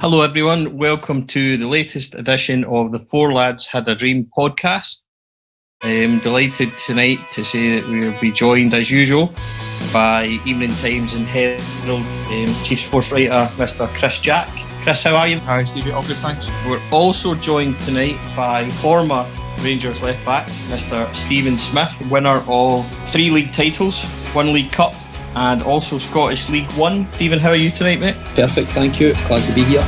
Hello everyone, welcome to the latest edition of the 4LadsHadADream podcast. I'm delighted tonight to say that we will be joined as usual by Evening Times and Herald Chief Sports Writer Mr. Chris Jack. Chris, how are you? Hi Stevie, all good, thanks. We're also joined tonight by former Rangers left back Mr. Stephen Smith, winner of 3 league titles, 1 League Cup and also Scottish League One. Stephen, how are you tonight, mate? Perfect, thank you. Glad to be here.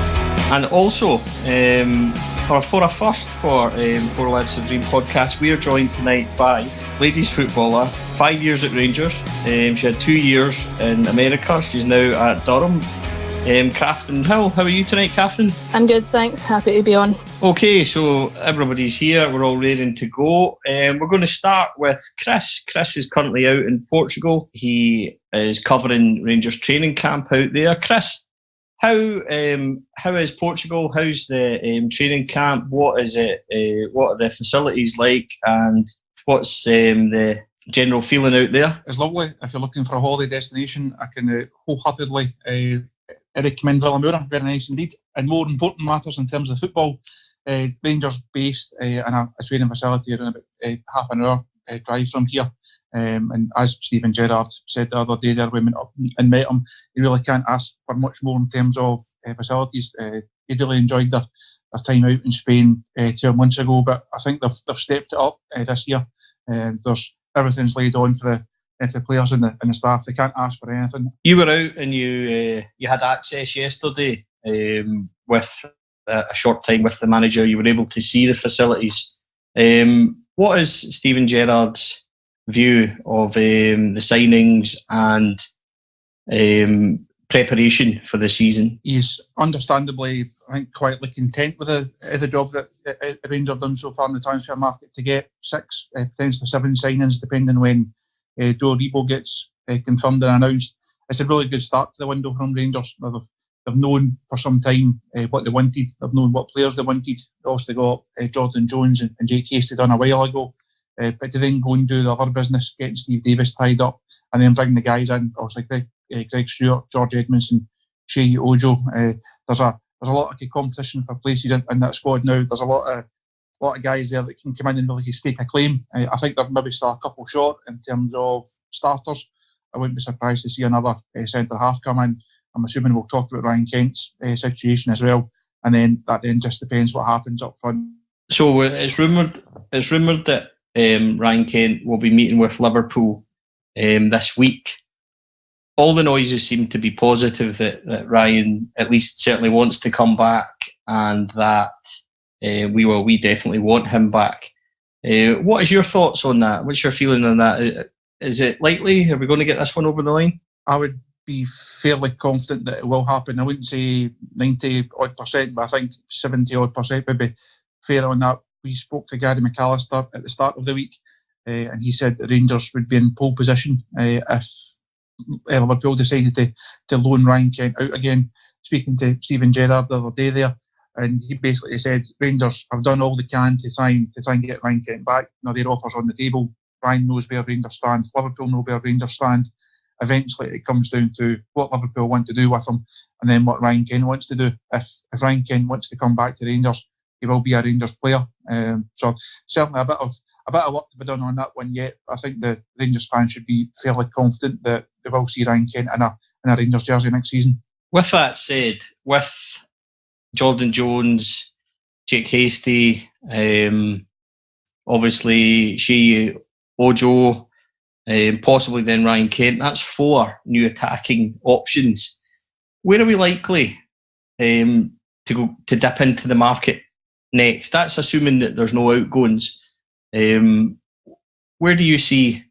And also, for a first for 4LadsHadADream podcast, we are joined tonight by ladies footballer, 5 years at Rangers. She had 2 years in America. She's now at Durham. Kathryn Hill, how are you tonight, Kathryn? I'm good, thanks. Happy to be on. Okay, so everybody's here. We're all raring to go. We're going to start with Chris. Chris is currently out in Portugal. He is covering Rangers training camp out there. Chris, how is Portugal? How's the training camp? What is it? What are the facilities like? And what's the general feeling out there? It's lovely. If you're looking for a holiday destination, I can wholeheartedly recommend Villamura. Very nice indeed. And more important matters in terms of football, Rangers based in a training facility around about half an hour drive from here. And as Steven Gerrard said the other day there, we went up and met him, you really can't ask for much more in terms of facilities. He really enjoyed their time out in Spain 2 months ago, but I think they've stepped it up this year. There's everything's laid on for the players and the staff. They can't ask for anything. You were out and you had access yesterday with a short time with the manager. You were able to see the facilities. What is Steven Gerrard's view of the signings and preparation for the season? He's understandably, I think, quietly content with the job that Rangers have done so far in the transfer market to get 6, potentially 7 signings, depending when Joe Rebo gets confirmed and announced. It's a really good start to the window from Rangers. They've known for some time what they wanted. They've known what players they wanted. They also got Jordan Jones and Jake Hasty done a while ago. But to then go and do the other business, getting Steve Davis tied up, and then bring the guys in, obviously Greg Stewart, George Edmondson, Shea Ojo. There's a lot of competition for places in that squad now. There's a lot of guys there that can come in and really stake a claim. I think they're maybe still a couple short in terms of starters. I wouldn't be surprised to see another centre half come in. I'm assuming we'll talk about Ryan Kent's situation as well, and then that just depends what happens up front. So it's rumoured that Ryan Kent will be meeting with Liverpool this week. All the noises seem to be positive that Ryan at least certainly wants to come back, and that we definitely want him back. What is your thoughts on that? What's your feeling on that? Is it likely? Are we going to get this one over the line? I would be fairly confident that it will happen. I wouldn't say 90-odd%, but I think 70-odd% would be fair on that. We spoke to Gary McAllister at the start of the week, and he said that Rangers would be in pole position if Liverpool decided to loan Ryan Kent out again. Speaking to Steven Gerrard the other day there, and he basically said Rangers have done all they can to try and get Ryan Kent back. Now their offers on the table. Ryan knows where Rangers stand. Liverpool know where Rangers stand. Eventually, it comes down to what Liverpool want to do with him, and then what Ryan Kent wants to do. If Ryan Kent wants to come back to Rangers, he will be a Rangers player. So certainly a bit of work to be done on that one yet. I think the Rangers fans should be fairly confident that they will see Ryan Kent in a Rangers jersey next season. With that said, with Jordan Jones, Jake Hasty, obviously Shea Ojo, possibly then Ryan Kent, that's 4 new attacking options. Where are we likely to go to dip into the market next? That's assuming that there's no outgoings. Where do you see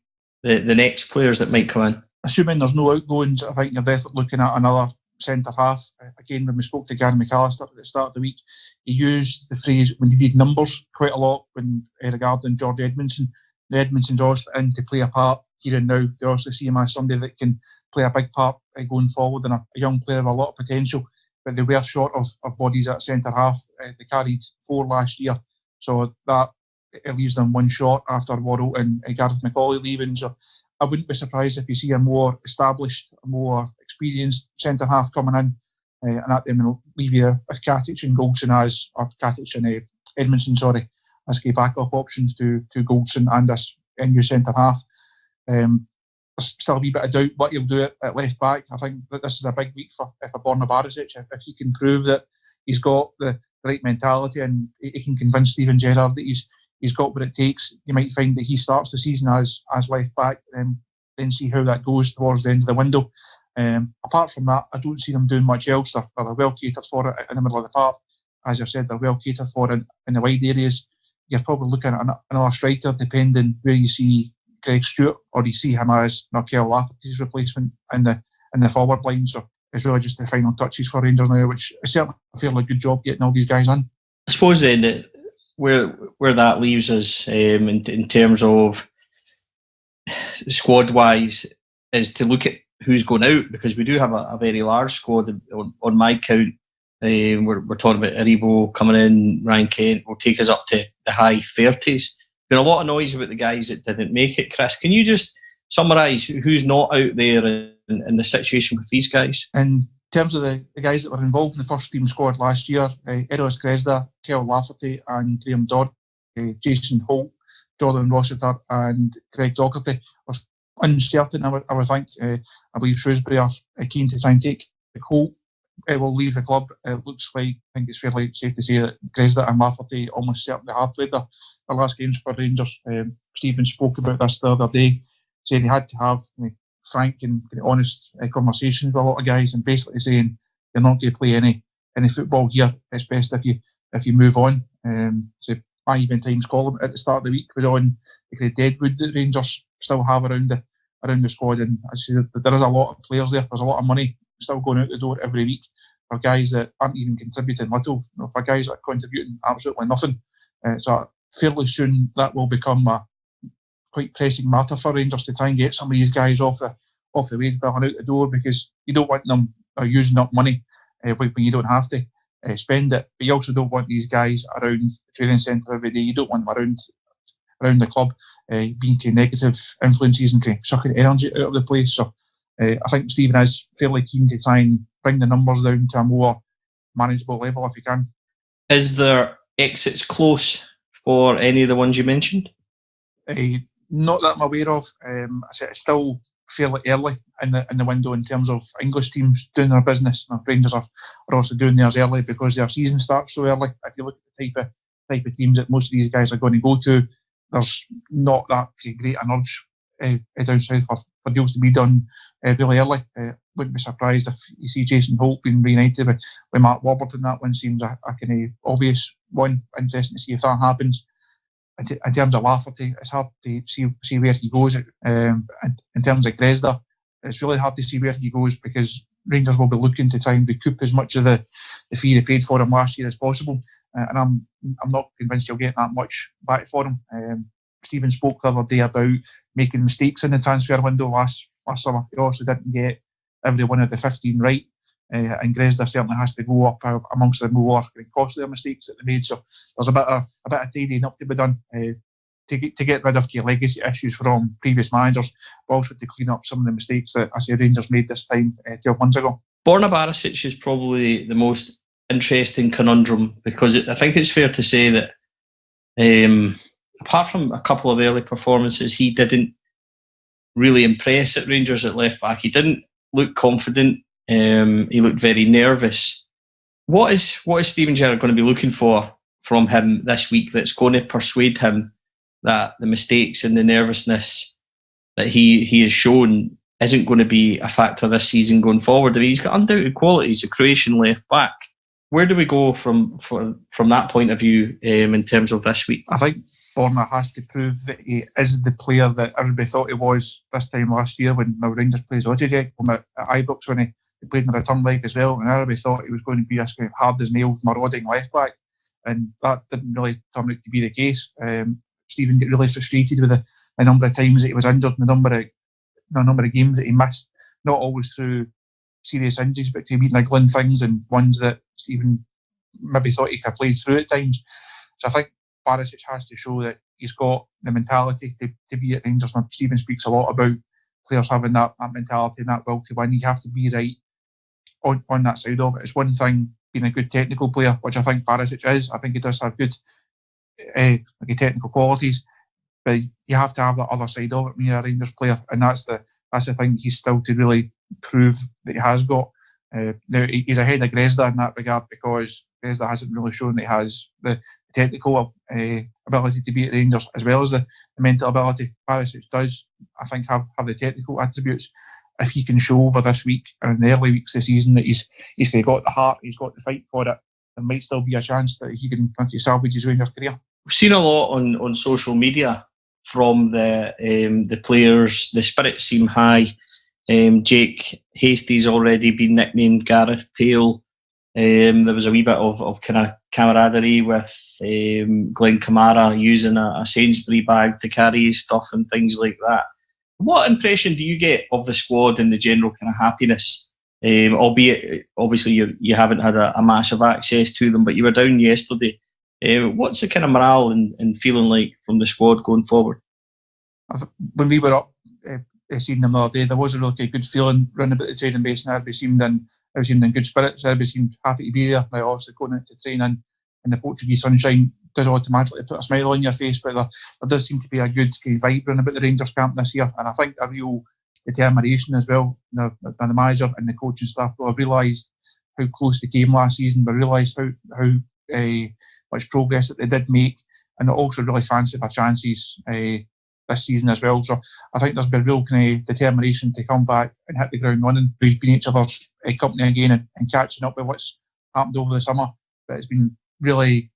the next players that might come in? Assuming there's no outgoings, I think you're definitely looking at another centre half. Again, when we spoke to Gary McAllister at the start of the week, he used the phrase "we needed numbers" quite a lot when regarding George Edmondson. The Edmondson's also in to play a part here and now. They also see him as somebody that can play a big part going forward, and a young player with a lot of potential. But they were short of bodies at centre half. They carried 4 last year, so that it leaves them 1 short after Worrell and Gareth McAuley leaving. So I wouldn't be surprised if you see a more established, a more experienced centre half coming in. and that then will leave you with Katic and Goldson or Katic and Edmondson, as backup options to Goldson and this new centre half. There's still a wee bit of doubt what he'll do at left back. I think that this is a big week for Borna Barisic. If he can prove that he's got the right mentality and he can convince Steven Gerrard that he's got what it takes, you might find that he starts the season as left back, and then see how that goes towards the end of the window. Apart from that, I don't see them doing much else. They're well catered for it in the middle of the park. As I said, they're well catered for it in the wide areas. You're probably looking at another striker, depending where you see Greg Stewart, or you see him as Kyle Lafferty's replacement in the forward line. So it's really just the final touches for Rangers now, which is certainly a fairly good job getting all these guys in. I suppose then that where that leaves us in terms of squad-wise is to look at who's going out, because we do have a very large squad on my count. We're talking about Aribo coming in, Ryan Kent will take us up to the high 30s. Been a lot of noise about the guys that didn't make it. Chris, can you just summarise who's not out there in the situation with these guys? In terms of the guys that were involved in the first team squad last year, Eros Grezda, Kyle Lafferty and Graham Dodd, Jason Holt, Jordan Rossiter and Craig Docherty are uncertain, I would think. I believe Shrewsbury are keen to try and take Holt. Will leave the club. It looks like, I think it's fairly safe to say that Grezda and Lafferty almost certainly have played their last games for Rangers. Stephen spoke about this the other day, saying he had to have frank and honest conversations with a lot of guys, and basically saying you're not going to play any football here. It's best if you move on. So my even Times column at the start of the week was on the deadwood that Rangers still have around the squad, and I see that there is a lot of players there. There's a lot of money still going out the door every week for guys that aren't even contributing little, for guys that are contributing absolutely nothing. So fairly soon that will become a quite pressing matter for Rangers to try and get some of these guys off the wage bill and out the door, because you don't want them using up money when you don't have to spend it. But you also don't want these guys around the training centre every day. You don't want them around the club being negative influences and sucking energy out of the place. So I think Stephen is fairly keen to try and bring the numbers down to a more manageable level if he can. Is there exits close for any of the ones you mentioned? Not that I'm aware of. It's still fairly early in the window in terms of English teams doing their business. Rangers are also doing theirs early because their season starts so early. If you look at the type of teams that most of these guys are going to go to, there's not that great an urge down south for deals to be done really early. Wouldn't be surprised if you see Jason Holt being reunited with Mark Warburton. That one seems a kind of obvious one. Interesting to see if that happens. In terms of Lafferty, it's hard to see where he goes. In terms of Grezda, it's really hard to see where he goes, because Rangers will be looking to try and recoup as much of the fee they paid for him last year as possible. And I'm not convinced you'll get that much back for him. Stephen spoke the other day about making mistakes in the transfer window last summer. He also didn't get every one of the 15 right. And Grezda certainly has to go up amongst the more costlier mistakes that they made. So there's a bit of tidying up to be done to get rid of key legacy issues from previous managers, but also to clean up some of the mistakes that I say Rangers made this time 12 months ago. Borna Barisic is probably the most interesting conundrum, because I think it's fair to say that apart from a couple of early performances, he didn't really impress at Rangers at left back. He didn't look confident. He looked very nervous. What is Steven Gerrard going to be looking for from him this week that's going to persuade him that the mistakes and the nervousness that he has shown isn't going to be a factor this season going forward? I mean, he's got undoubted qualities, a Croatian left back. Where do we go from that point of view in terms of this week? I think Borna has to prove that he is the player that everybody thought he was this time last year when Rangers played Ojegek at Ibrox, when he played in the return leg as well, and everybody thought he was going to be a kind of hard as nails marauding left back, and that didn't really turn out to be the case. Stephen got really frustrated with the number of times that he was injured, and the number of games that he missed, not always through serious injuries, but to be niggling things and ones that Stephen maybe thought he could play through at times. So I think Barisic has to show that he's got the mentality to be at Rangers. And Stephen speaks a lot about players having that mentality and that will to win. You have to be right on that side of it. It's one thing being a good technical player, which I think Barisic is. I think he does have good technical qualities, but you have to have the other side of it when you're a Rangers player, and that's the thing he's still to really prove that he has got. Now he's ahead of Gersnet in that regard, because Gersnet hasn't really shown that he has the technical ability to be at Rangers as well as the mental ability. Barisic does, I think, have the technical attributes. If he can show over this week and in the early weeks of the season that he's got the heart, he's got the fight for it, there might still be a chance that he can salvage his Rangers career. We've seen a lot on social media from the players. The spirits seem high. Jake Hastie's already been nicknamed Gareth Pale. There was a wee bit of kind of camaraderie with Glenn Kamara using a Sainsbury bag to carry his stuff and things like that. What impression do you get of the squad and the general kind of happiness? Albeit, obviously, you haven't had a massive access to them, but you were down yesterday. What's the kind of morale and feeling like from the squad going forward? When we were up seeing them the other day, there was a really good feeling round about the training base, and everybody seemed in good spirits. Everybody seemed happy to be there. Like, obviously, going into training in the Portuguese sunshine does automatically put a smile on your face, but there does seem to be a good vibe round about the Rangers camp this year, and I think a real determination as well. The manager and the coaching staff will have realised how close they came last season, but realised how much progress that they did make, and they also really fancy their chances this season as well. So I think there's been real kind of determination to come back and hit the ground running. We've been each other's company again and catching up with what's happened over the summer. But it's been really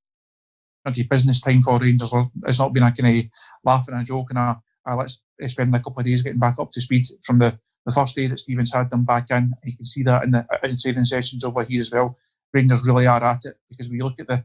business time for Rangers. It's not been a kind of laugh and a joke and let's spend a couple of days getting back up to speed from the first day that Stephen's had them back in. You can see that in the training sessions over here as well. Rangers really are at it, because we look at the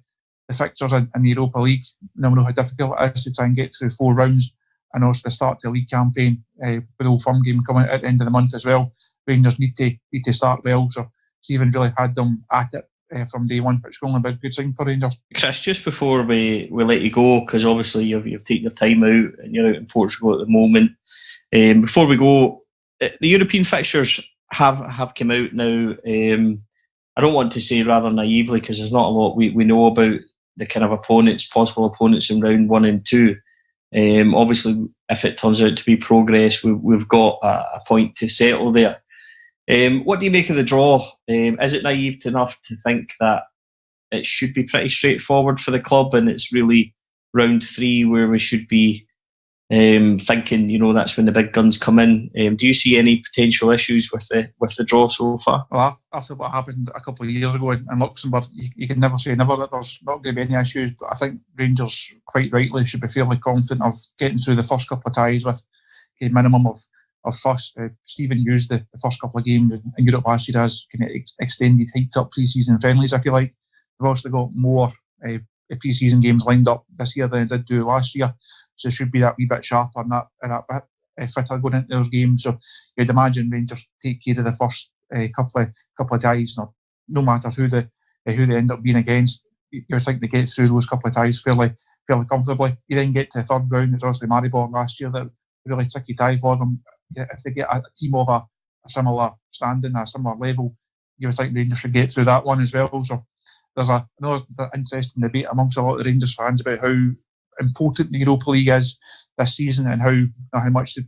fixtures in the Europa League, and we know how difficult it is to try and get through 4 rounds, and also to start the league campaign with the Old Firm game coming at the end of the month as well. Rangers need to start well, so Stephen's really had them at it from day one, which is only a big good sign for Rangers. Chris, just before we let you go, because obviously you've taken your time out and you're out in Portugal at the moment, before we go, the European fixtures have come out now. I don't want to say rather naively, because there's not a lot we know about the kind of possible opponents in round 1 and 2. Obviously, if it turns out to be progress, we've got a point to settle there. What do you make of the draw? Is it naive enough to think that it should be pretty straightforward for the club, and it's really round 3 where we should be thinking, that's when the big guns come in? Do you see any potential issues with the draw so far? Well, after what happened a couple of years ago in Luxembourg, you can never say never that there's not going to be any issues. But I think Rangers, quite rightly, should be fairly confident of getting through the first couple of ties with a minimum of fuss. Stephen used the first couple of games in Europe last year as kind of extended, hyped up pre-season friendlies, if you like. We've also got more pre-season games lined up this year than they did do last year, so it should be that wee bit sharper and that bit fitter going into those games. So you'd imagine Rangers take care of the first couple of ties, no matter who they end up being against. You would think they get through those couple of ties fairly comfortably. You then get to the third round. It's obviously Maribor last year, that really tricky tie for them. If they get a team of a similar standing, a similar level, you would think Rangers should get through that one as well. So there's another interesting debate amongst a lot of the Rangers fans about how important the Europa League is this season, and how much the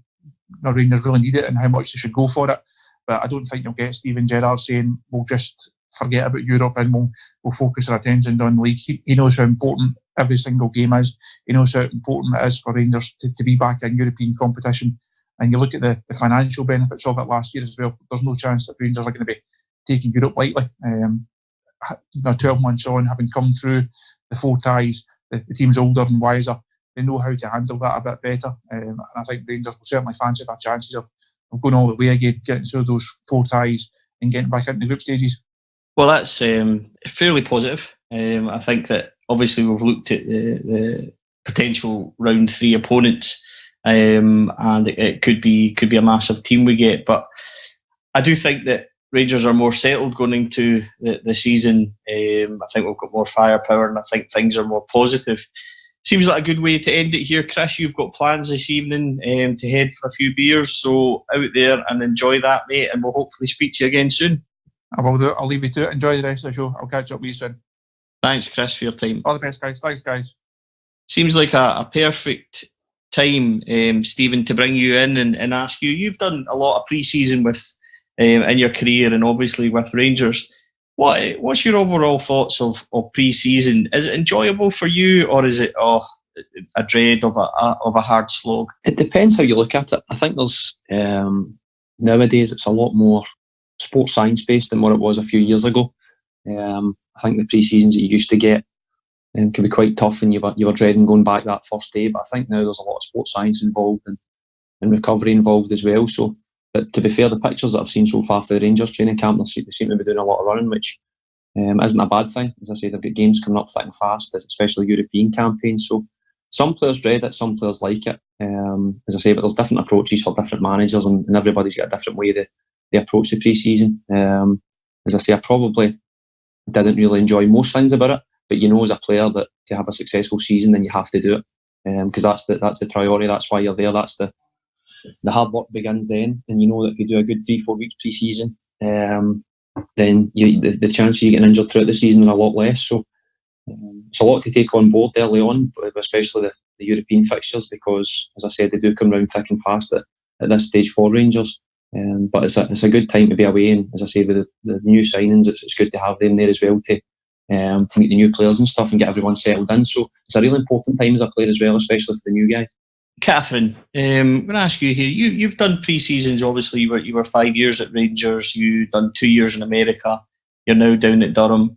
Rangers really need it and how much they should go for it. But I don't think you'll get Steven Gerrard saying we'll just forget about Europe and we'll focus our attention on the league. He knows how important every single game is. He knows how important it is for Rangers to be back in European competition. And you look at the financial benefits of it last year as well. There's no chance that Rangers are going to be taking Europe lightly. 12 months on, having come through the 4 ties, the team's older and wiser. They know how to handle that a bit better. And I think Rangers will certainly fancy their chances of going all the way again, getting through those 4 ties and getting back into the group stages. Well, that's fairly positive. I think that obviously we've looked at the potential round 3 opponents, and it could be a massive team we get. But I do think that Rangers are more settled going into the season. I think we've got more firepower, and I think things are more positive. Seems like a good way to end it here. Chris, you've got plans this evening to head for a few beers, so out there and enjoy that, mate, and we'll hopefully speak to you again soon. I will do it. I'll leave you to it. Enjoy the rest of the show. I'll catch up with you soon. Thanks, Chris, for your time. All the best, guys. Thanks, guys. Seems like a perfect time, Stephen, to bring you in and ask you. You've done a lot of pre-season with in your career, and obviously with Rangers. What's your overall thoughts of pre-season? Is it enjoyable for you, or is it a dread of a hard slog? It depends how you look at it. I think there's nowadays it's a lot more sports science based than what it was a few years ago. I think the pre-seasons that you used to get can be quite tough, and you were dreading going back that first day. But I think now there's a lot of sports science involved and recovery involved as well. So, but to be fair, the pictures that I've seen so far for the Rangers training camp, they seem to be doing a lot of running, which isn't a bad thing. As I say, they've got games coming up thick and fast, especially European campaigns. So some players dread it, some players like it. As I say, but there's different approaches for different managers, and everybody's got a different way they approach the pre-season. As I say, I probably didn't really enjoy most things about it, but you know, as a player, that to have a successful season, then you have to do it, because that's the priority. That's why you're there. That's the hard work begins then, and you know that if you do a good 3-4 weeks pre-season, then the chance of you getting injured throughout the season are a lot less. So it's a lot to take on board early on, especially the European fixtures, because, as I said, they do come round thick and fast at this stage for Rangers. But it's a good time to be away, and as I say, with the new signings, it's good to have them there as well to meet the new players and stuff and get everyone settled in. So it's a really important time as a player as well, especially for the new guy. Kathryn, I'm going to ask you here. You've done pre-seasons. Obviously, you were 5 years at Rangers. You've done 2 years in America. You're now down at Durham.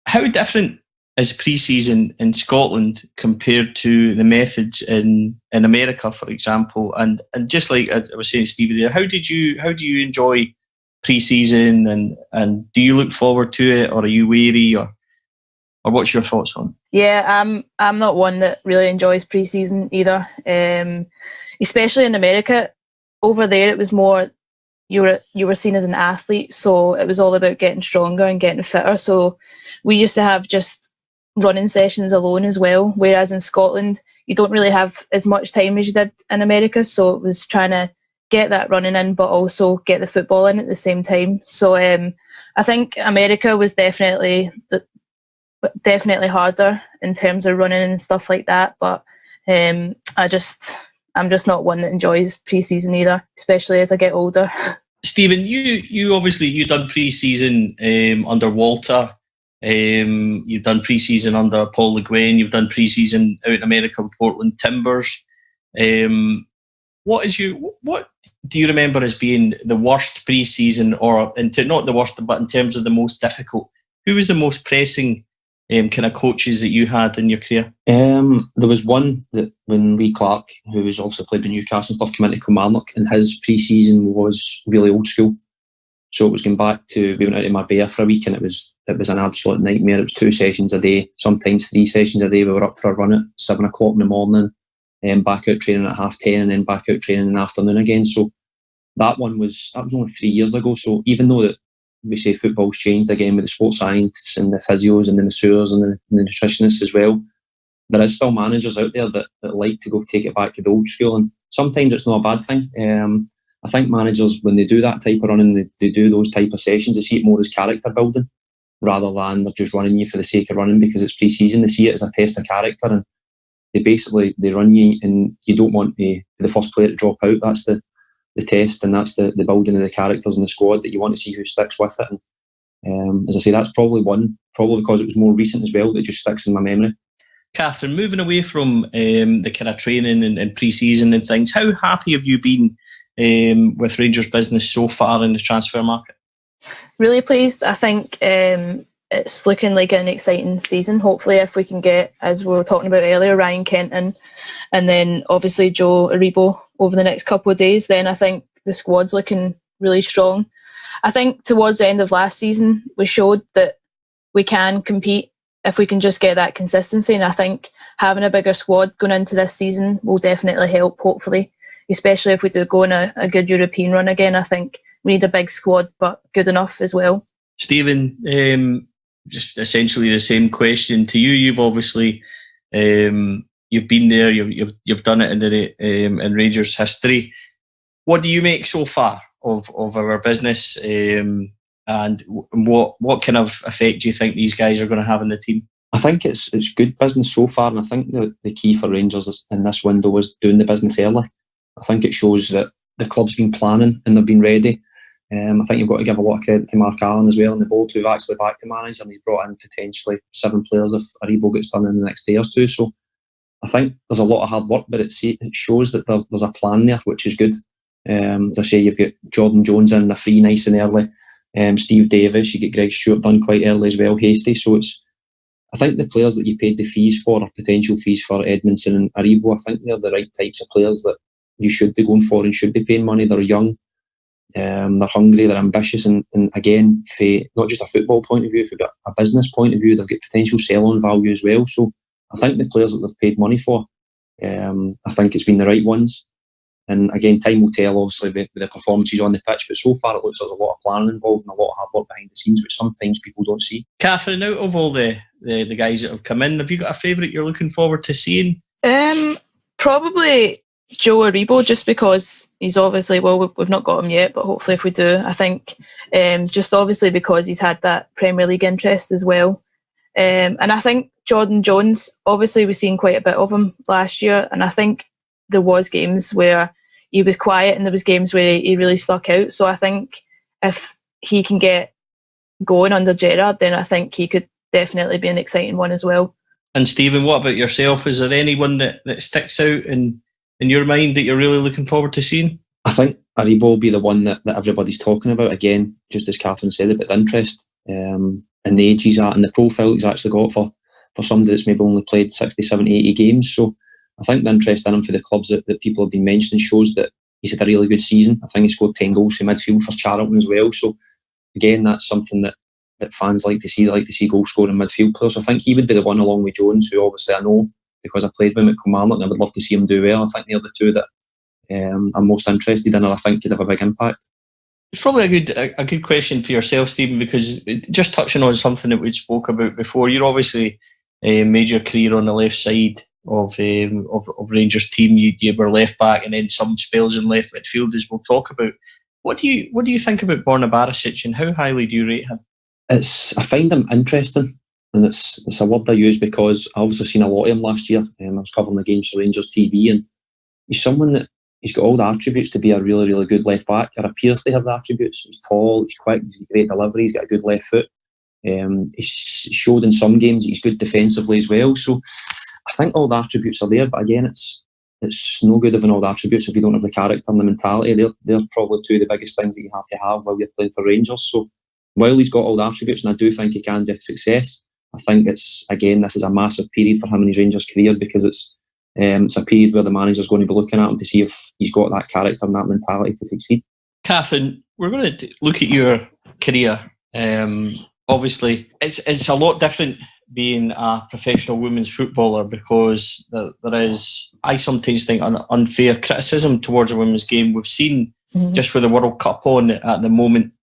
How different is pre-season in Scotland compared to the methods in America, for example? And just like I was saying, Stevie, there, how do you enjoy pre-season, and do you look forward to it, or are you wary, or what's your thoughts on? Yeah, I'm not one that really enjoys pre-season either. Especially in America, over there it was more you were seen as an athlete, so it was all about getting stronger and getting fitter. So we used to have just running sessions alone as well, whereas in Scotland you don't really have as much time as you did in America. So it was trying to get that running in, but also get the football in at the same time. So I think America was definitely harder in terms of running and stuff like that. But I'm just not one that enjoys pre-season either, especially as I get older. Stephen, you obviously done pre-season under Walter. You've done pre-season under Paul Le Guen. You've done pre-season out in America with Portland Timbers. What do you remember as being the worst pre-season, or not the worst, but in terms of the most difficult? Who was the most pressing kind of coaches that you had in your career? There was one that when Lee Clark, who was also played with Newcastle and stuff, came into Kilmarnock, and his pre-season was really old school. So it was going back to, we went out to Marbella for a week, and it was an absolute nightmare. It was 2 sessions a day, sometimes 3 sessions a day. We were up for a run at 7 o'clock in the morning, and back out training at 10:30, and then back out training in the afternoon again. So that was only 3 years ago. So even though that we say football's changed again with the sports scientists and the physios and the masseurs and the nutritionists as well, there is still managers out there that like to take it back to the old school, and sometimes it's not a bad thing. I think managers, when they do that type of running, they do those type of sessions, they see it more as character building rather than they're just running you for the sake of running because it's pre-season. They see it as a test of character, and they run you, and you don't want the first player to drop out. That's the test, and that's the building of the characters in the squad, that you want to see who sticks with it. And as I say, that's probably because it was more recent as well, that just sticks in my memory. Kathryn, moving away from the kind of training and pre-season and things, how happy have you been with Rangers business so far in the transfer market? Really pleased. I think it's looking like an exciting season. Hopefully, if we can get, as we were talking about earlier, Ryan Kent in, and then obviously Joe Aribo over the next couple of days, then I think the squad's looking really strong. I think towards the end of last season, we showed that we can compete if we can just get that consistency. And I think having a bigger squad going into this season will definitely help, hopefully, especially if we do go on a good European run again. I think we need a big squad, but good enough as well. Stephen, just essentially the same question to you. You've obviously you've been there, you've done it in Rangers history. What do you make so far of our business? and what kind of effect do you think these guys are going to have in the team? I think it's good business so far, and I think the key for Rangers in this window is doing the business early. I think it shows that the club's been planning and they've been ready. I think you've got to give a lot of credit to Mark Allen as well, and the board who've actually backed the manager, and he's brought in potentially 7 players if Aribo gets done in the next day or two. So I think there's a lot of hard work, but it shows that there's a plan there, which is good. As I say, you've got Jordan Jones in the free nice and early, Steve Davis, you get Greg Stewart done quite early as well, hasty. So I think the players that you paid the fees for, or potential fees for, Edmondson and Aribo, I think they're the right types of players that you should be going for and should be paying money. They're young, they're hungry, they're ambitious, and again, not just a football point of view, if you've got a business point of view, they've got potential sell-on value as well. So I think the players that they've paid money for, I think it's been the right ones. And again, time will tell, obviously, with the performances on the pitch, but so far it looks like there's a lot of planning involved and a lot of hard work behind the scenes, which sometimes people don't see. Kathryn, out of all the guys that have come in, have you got a favourite you're looking forward to seeing? Probably Joe Aribo, just because he's obviously, well, we've not got him yet, but hopefully if we do, I think just obviously because he's had that Premier League interest as well. And I think Jordan Jones, obviously we've seen quite a bit of him last year, and I think there was games where he was quiet and there was games where he really stuck out. So I think if he can get going under Gerrard, then I think he could definitely be an exciting one as well. And Stephen, what about yourself? Is there anyone that sticks out in your mind that you're really looking forward to seeing? I think Aribo will be the one that everybody's talking about. Again, just as Kathryn said, about the interest and the age he's at and the profile he's actually got for somebody that's maybe only played 60, 70, 80 games. So I think the interest in him for the clubs that people have been mentioning shows that he's had a really good season. I think he scored 10 goals in midfield for Charlton as well. So again, that's something that fans like to see. They like to see goal scoring midfield players. I think he would be the one, along with Jones, who obviously I know because I played with him at Kilmarnock, and I would love to see him do well. I think they're the two that I'm most interested in, and I think could have a big impact. It's probably a good question for yourself, Stephen, because just touching on something that we spoke about before, you're obviously made your career on the left side of Rangers team. You were left back and then some spells in left midfield, as we'll talk about. What do you think about Borna Barisic, and how highly do you rate him? I find him interesting, and it's a word I use because I obviously seen a lot of him last year. I was covering the games for Rangers TV, and he's someone that he's got all the attributes to be a really, really good left back, or appears to have the attributes. He's tall, he's quick, he's got great delivery, he's got a good left foot. He's showed in some games he's good defensively as well. So I think all the attributes are there, but again, it's no good having all the attributes if you don't have the character and the mentality. They're probably two of the biggest things that you have to have while you're playing for Rangers. So while he's got all the attributes, and I do think he can be a success, I think this is a massive period for him in his Rangers career, because it's a period where the manager's going to be looking at him to see if he's got that character and that mentality to succeed. Kathryn, we're going to look at your career. Obviously, it's a lot different being a professional women's footballer, because there is, I sometimes think, unfair criticism towards a women's game. We've seen just with the World Cup on at the moment,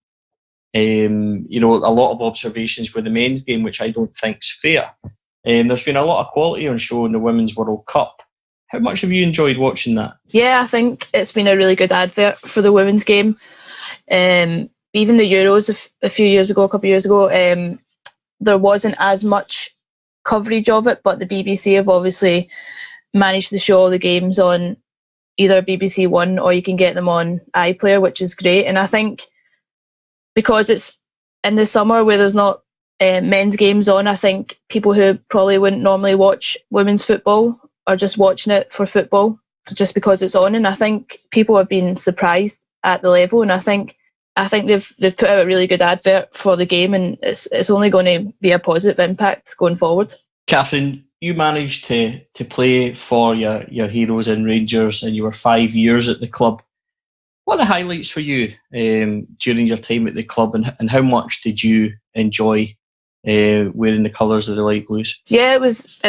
a lot of observations with the men's game, which I don't think is fair. There's been a lot of quality on show in the Women's World Cup. How much have you enjoyed watching that? Yeah, I think it's been a really good advert for the women's game. Even the Euros a couple of years ago, there wasn't as much coverage of it, but the BBC have obviously managed to show all the games on either BBC One, or you can get them on iPlayer, which is great. And I think because it's in the summer where there's not men's games on, I think people who probably wouldn't normally watch women's football are just watching it for football just because it's on. And I think people have been surprised at the level, and I think they've put out a really good advert for the game, and it's only going to be a positive impact going forward. Kathryn, you managed to play for your heroes in Rangers, and you were 5 years at the club. What are the highlights for you during your time at the club, and how much did you enjoy wearing the colours of the light blues? Yeah, it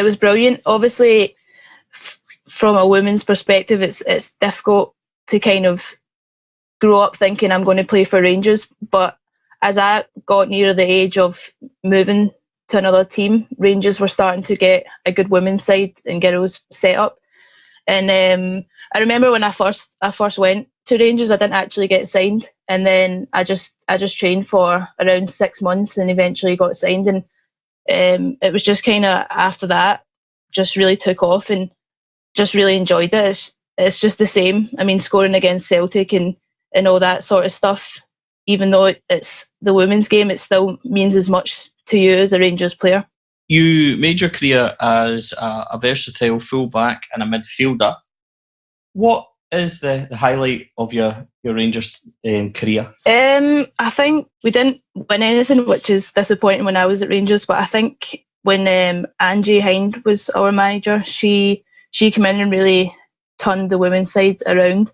was brilliant. Obviously, from a women's perspective, it's difficult to kind of grow up thinking I'm going to play for Rangers, but as I got near the age of moving to another team, Rangers were starting to get a good women's side and girls set up. And I remember when I first went to Rangers, I didn't actually get signed, and then I just trained for around 6 months and eventually got signed. And it was just kind of after that, just really took off and just really enjoyed it. It's just the same. I mean, scoring against Celtic and all that sort of stuff, even though it's the women's game, it still means as much to you as a Rangers player. You made your career as a versatile fullback and a midfielder. What is the highlight of your Rangers career? I think we didn't win anything, which is disappointing when I was at Rangers. But I think when Angie Hind was our manager, she came in and really turned the women's side around.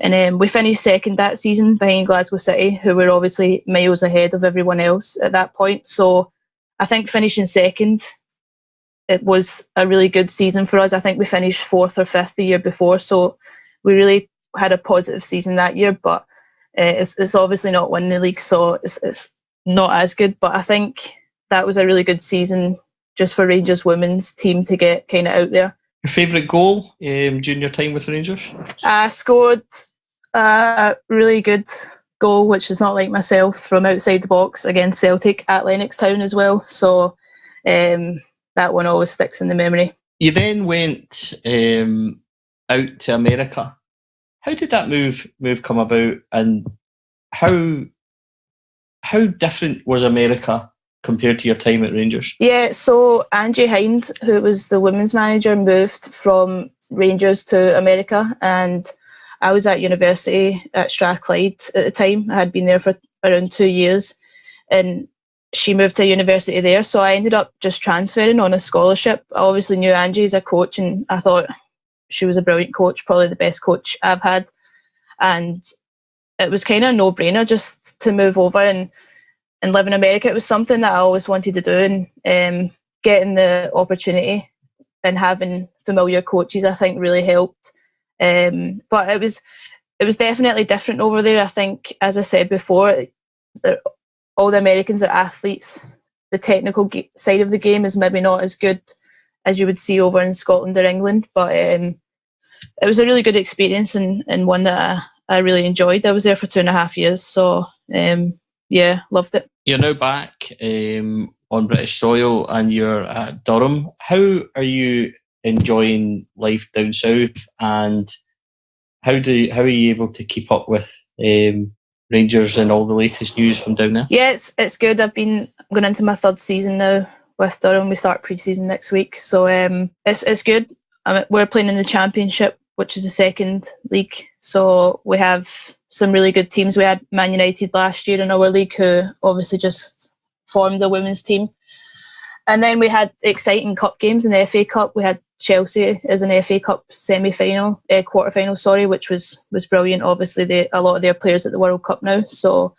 And we finished second that season behind Glasgow City, who were obviously miles ahead of everyone else at that point. So I think finishing second, it was a really good season for us. I think we finished fourth or fifth the year before. So we really had a positive season that year. But it's obviously not winning the league, so it's not as good. But I think that was a really good season just for Rangers women's team to get kind of out there. Your favourite goal during your time with Rangers? I scored a really good goal, which is not like myself, from outside the box against Celtic at Lennoxtown as well. So that one always sticks in the memory. You then went out to America. How did that move come about, and how different was America compared to your time at Rangers? Yeah, so Angie Hind, who was the women's manager, moved from Rangers to America, and I was at university at Strathclyde at the time. I had been there for around 2 years, and she moved to university there, so I ended up just transferring on a scholarship. I obviously knew Angie as a coach, and I thought she was a brilliant coach, probably the best coach I've had, and it was kind of a no-brainer just to move over and live in America. It was something that I always wanted to do, and getting the opportunity and having familiar coaches, I think, really helped. But it was definitely different over there. I think, as I said before, all the Americans are athletes. The technical side of the game is maybe not as good as you would see over in Scotland or England, but it was a really good experience and one that I really enjoyed. I was there for 2.5 years, so yeah, loved it. You're now back on British soil and you're at Durham. How are you enjoying life down south, and how are you able to keep up with Rangers and all the latest news from down there? Yeah, it's good. I'm going into my 3rd season now with Durham. We start pre-season next week, so it's good. We're playing in the Championship, which is the 2nd league, so we have some really good teams. We had Man United last year in our league, who obviously just formed the women's team. And then we had exciting cup games in the FA Cup. We had Chelsea as an FA Cup quarter-final, which was brilliant. Obviously, a lot of their players at the World Cup now. So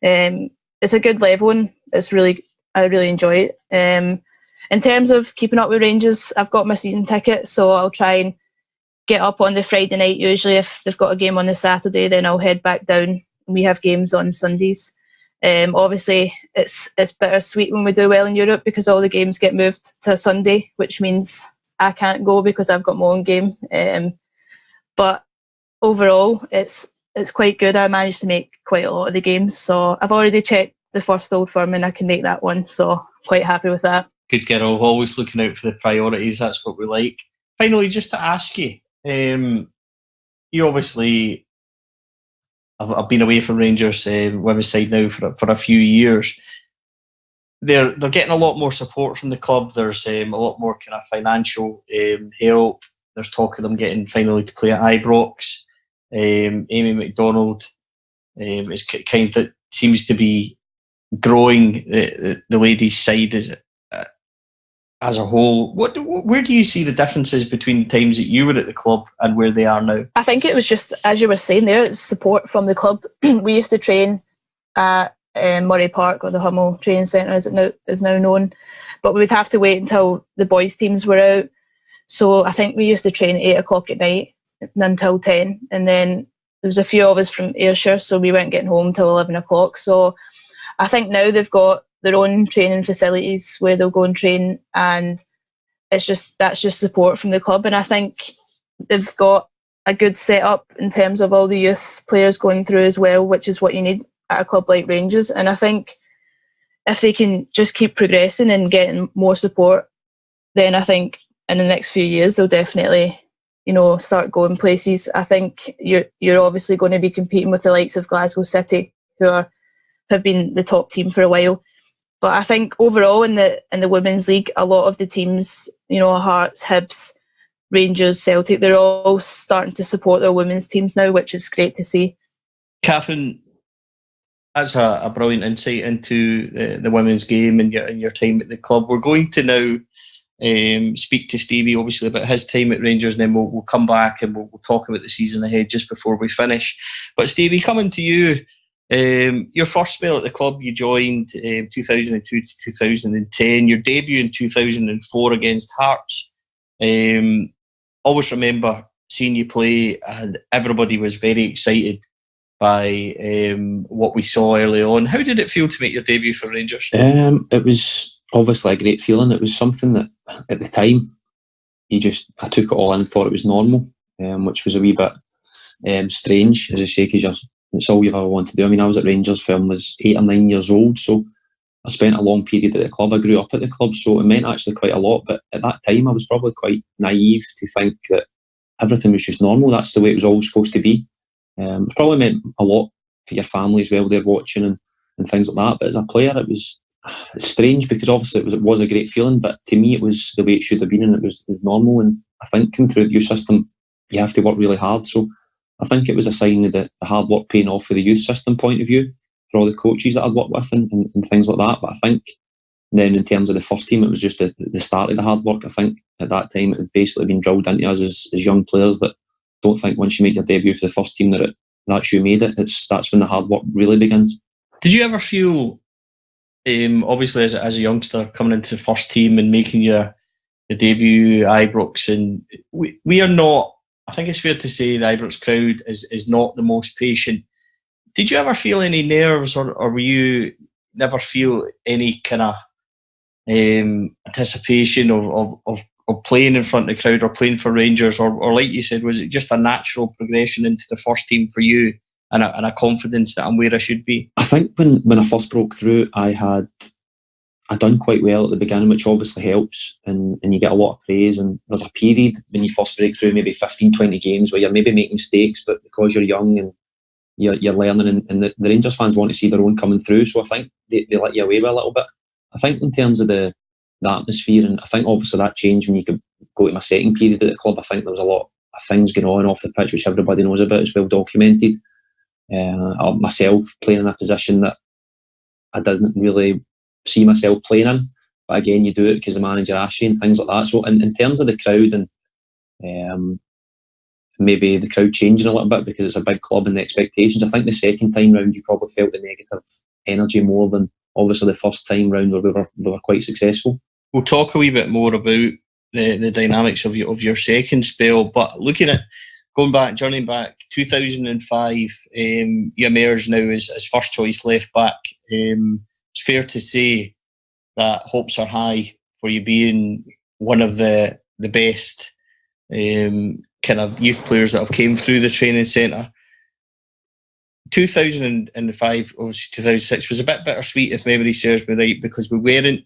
it's a good level, and I really enjoy it. In terms of keeping up with Rangers, I've got my season ticket, so I'll try and get up on the Friday night. Usually if they've got a game on the Saturday, then I'll head back down, and we have games on Sundays. Obviously it's bittersweet when we do well in Europe, because all the games get moved to Sunday, which means I can't go because I've got my own game. But overall it's quite good. I managed to make quite a lot of the games, so I've already checked the first Old Firm and I can make that one, so quite happy with that. Good girl, always looking out for the priorities. That's what we like. Finally, just to ask you, you obviously have been away from Rangers women's side now for a few years. They're getting a lot more support from the club. There's a lot more kind of financial help. There's talk of them getting finally to play at Ibrox. Amy McDonald is kind of seems to be growing the ladies' side as a whole. Where do you see the differences between the times that you were at the club and where they are now? I think it was just, as you were saying there, it's support from the club. We used to train at Murray Park, or the Hummel Training Centre as it is now known, but we would have to wait until the boys' teams were out. So I think we used to train at 8 o'clock at night until 10, and then there was a few of us from Ayrshire, so we weren't getting home till 11 o'clock. So I think now they've got their own training facilities where they'll go and train, and that's just support from the club. And I think they've got a good setup in terms of all the youth players going through as well, which is what you need at a club like Rangers. And I think if they can just keep progressing and getting more support, then I think in the next few years they'll definitely, start going places. I think you're obviously going to be competing with the likes of Glasgow City, who have been the top team for a while. But I think overall in the Women's League, a lot of the teams, Hearts, Hibs, Rangers, Celtic, they're all starting to support their women's teams now, which is great to see. Kathryn, that's a brilliant insight into the women's game and your time at the club. We're going to now speak to Stevie, obviously, about his time at Rangers, and then we'll come back and we'll talk about the season ahead just before we finish. But Stevie, coming to you, your first spell at the club, you joined 2002 to 2010. Your debut in 2004 against Hearts. Always remember seeing you play, and everybody was very excited by what we saw early on. How did it feel to make your debut for Rangers? It was obviously a great feeling. It was something that at the time I took it all in and thought it was normal, which was a wee bit strange, as I say, because it's all you ever want to do. I mean, I was at Rangers when I was 8 or 9 years old, so I spent a long period at the club. I grew up at the club, so it meant actually quite a lot. But at that time, I was probably quite naive to think that everything was just normal. That's the way it was always supposed to be. It probably meant a lot for your family as well. They're watching and things like that. But as a player, it's strange because obviously it was a great feeling. But to me, it was the way it should have been, and it was normal. And I think coming through the youth system, you have to work really hard. So I think it was a sign of the hard work paying off for the youth system point of view for all the coaches that I'd worked with and things like that. But I think then in terms of the first team, it was just the start of the hard work. I think at that time it had basically been drilled into us as young players that don't think once you make your debut for the first team that's you made it. That's when the hard work really begins. Did you ever feel, obviously as a youngster coming into the first team and making your debut at Ibrox, and we are not, I think it's fair to say the Ibrox crowd is not the most patient. Did you ever feel any nerves, or were you never feel any kind of anticipation of playing in front of the crowd or playing for Rangers, or like you said, was it just a natural progression into the first team for you and a confidence that I'm where I should be? I think when I first broke through, I'd done quite well at the beginning, which obviously helps, and you get a lot of praise. And there's a period when you first break through, maybe 15, 20 games, where you're maybe making mistakes, but because you're young and you're learning, and the Rangers fans want to see their own coming through, so I think they let you away with a little bit. I think in terms of the atmosphere, and I think obviously that changed when you could go to my second period at the club. I think there was a lot of things going on off the pitch which everybody knows about, it's well documented. Myself playing in a position that I didn't really see myself playing in, but again, you do it because the manager asks you and things like that. So in terms of the crowd and maybe the crowd changing a little bit because it's a big club and the expectations, I think the second time round you probably felt the negative energy more than obviously the first time round where we were quite successful. We'll talk a wee bit more about the dynamics of your second spell, but journeying back 2005, you emerged now as first choice left back. It's fair to say that hopes are high for you being one of the best kind of youth players that have came through the training centre. 2005, obviously 2006 was a bit bittersweet if memory serves me right, because we weren't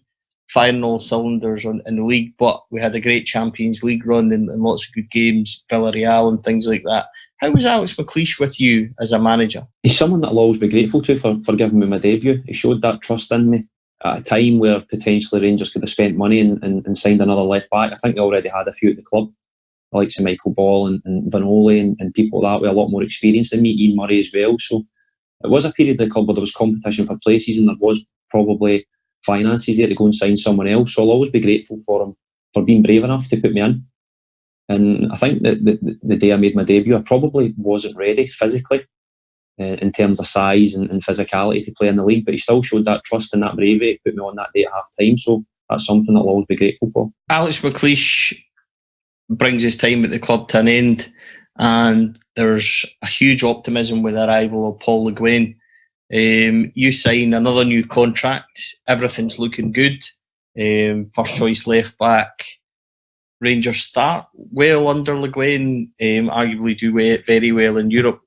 firing all cylinders in the league, but we had a great Champions League run and lots of good games, Villarreal and things like that. How was Alex McLeish with you as a manager? He's someone that I'll always be grateful to for giving me my debut. He showed that trust in me at a time where potentially Rangers could have spent money and signed another left back. I think they already had a few at the club, the likes of Michael Ball and Vanoli and people like that with a lot more experience than me, Ian Murray as well. So it was a period of the club where there was competition for places and there was probably finances there to go and sign someone else. So I'll always be grateful for him for being brave enough to put me in. And I think that the day I made my debut, I probably wasn't ready physically in terms of size and physicality to play in the league, but he still showed that trust and that bravery to put me on that day at half time. So that's something I'll always be grateful for. Alex McLeish brings his time at the club to an end, and there's a huge optimism with the arrival of Paul Le Guen. You sign another new contract, everything's looking good. First choice left back, Rangers start well under Le Guin, arguably do very well in Europe.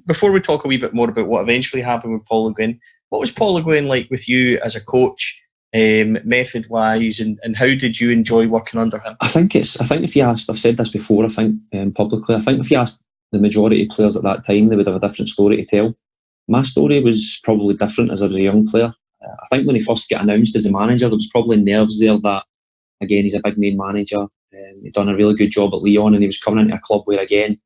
Before we talk a wee bit more about what eventually happened with Paul Le Guin, what was Paul Le Guin like with you as a coach, method-wise, and how did you enjoy working under him? I think if you asked, I've said this before, I think publicly, I think if you asked the majority of players at that time, they would have a different story to tell. My story was probably different as I was a young player. I think when he first got announced as a manager, there was probably nerves there that, again, he's a big name manager. He'd done a really good job at Lyon, and he was coming into a club where, again,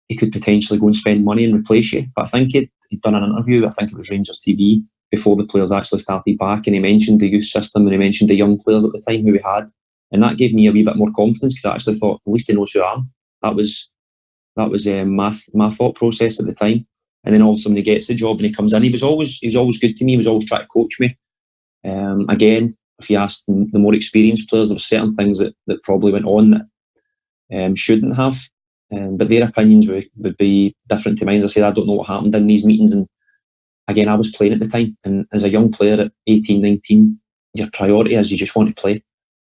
he could potentially go and spend money and replace you. But I think he'd done an interview, I think it was Rangers TV, before the players actually started back, and he mentioned the youth system and he mentioned the young players at the time who we had, and that gave me a wee bit more confidence because I actually thought, at least he knows who I am. That was my thought process at the time. And then also when he gets the job and he comes in, he was always good to me. He was always trying to coach me. Again, if you ask the more experienced players, there were certain things that probably went on that shouldn't have. But their opinions would be different to mine. As I said, I don't know what happened in these meetings. And again, I was playing at the time. And as a young player at 18, 19, your priority is you just want to play.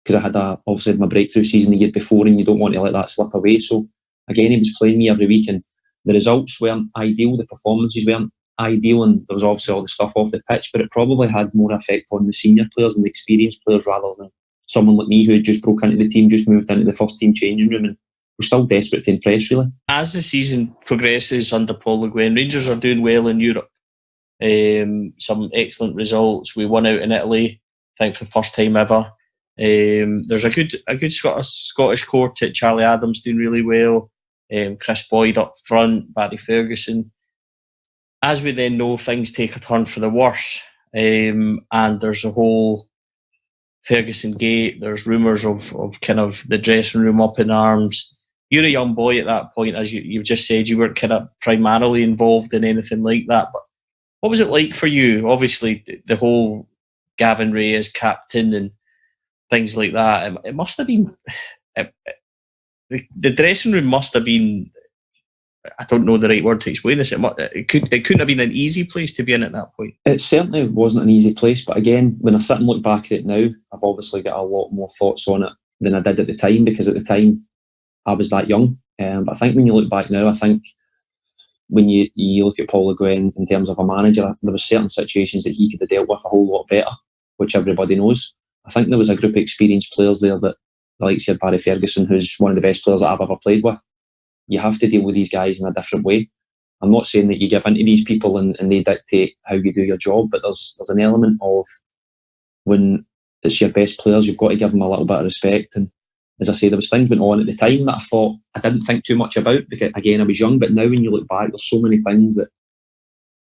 Because I had obviously my breakthrough season the year before, and you don't want to let that slip away. So again, he was playing me every week, and the results weren't ideal, the performances weren't ideal, and there was obviously all the stuff off the pitch, but it probably had more effect on the senior players and the experienced players rather than someone like me who had just broke into the team, just moved into the first team changing room, and we're still desperate to impress, really. As the season progresses under Paul Le Guin, Rangers are doing well in Europe. Some excellent results. We won out in Italy, I think for the first time ever. There's a good Scottish quartet. Charlie Adams doing really well. Chris Boyd up front, Barry Ferguson. As we then know, things take a turn for the worse, and there's a whole Ferguson gate. There's rumours of kind of the dressing room up in arms. You're a young boy at that point, as you've just said. You weren't kind of primarily involved in anything like that. But what was it like for you? Obviously, the whole Gavin Ray as captain and things like that. It must have been. The dressing room must have been, I don't know the right word to explain this, it couldn't have been an easy place to be in at that point. It certainly wasn't an easy place, but again, when I sit and look back at it now, I've obviously got a lot more thoughts on it than I did at the time, because at the time I was that young. But I think when you look back now, I think when you look at Paul Le Guin in terms of a manager, there were certain situations that he could have dealt with a whole lot better, which everybody knows. I think there was a group of experienced players there that, like you said, Barry Ferguson, who's one of the best players that I've ever played with. You have to deal with these guys in a different way. I'm not saying that you give in to these people and they dictate how you do your job, but there's an element of when it's your best players, you've got to give them a little bit of respect. And as I say, there was things going on at the time that I thought I didn't think too much about, because again, I was young. But now when you look back, there's so many things that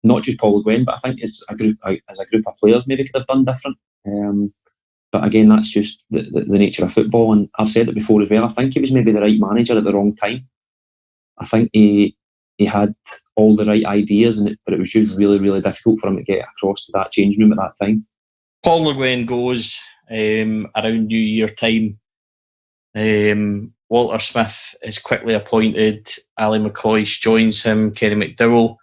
not just Paul Le Guin, but I think as a group of players maybe could have done different. But again, that's just the nature of football. And I've said it before as well, I think he was maybe the right manager at the wrong time. I think he had all the right ideas, but it was just really, really difficult for him to get across to that change room at that time. Paul Le Guin goes around New Year time. Walter Smith is quickly appointed. Ali McCoist joins him. Kenny McDowell.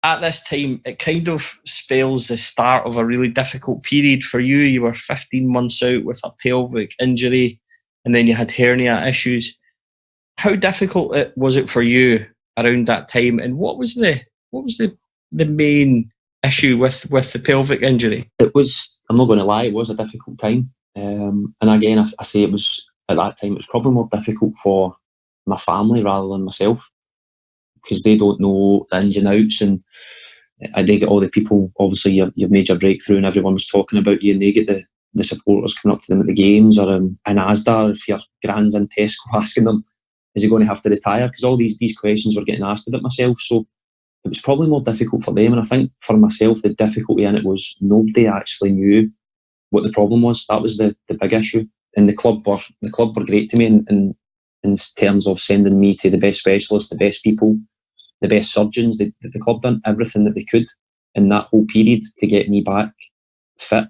At this time, it kind of spells the start of a really difficult period for you. You were 15 months out with a pelvic injury, and then you had hernia issues. How difficult was it for you around that time, and what was the main issue with the pelvic injury? It was, I'm not going to lie, it was a difficult time. And again, I say it was, at that time, it was probably more difficult for my family rather than myself, because they don't know the ins and outs, and they get all the people, obviously you've made your breakthrough and everyone was talking about you, and they get the supporters coming up to them at the games, or in Asda, if your grand's in Tesco asking them, is he going to have to retire? Because all these questions were getting asked about myself, so it was probably more difficult for them. And I think for myself, the difficulty in it was nobody actually knew what the problem was. That was the big issue. And the club were great to me in terms of sending me to the best specialists, the best people, the best surgeons. The club done everything that they could in that whole period to get me back fit.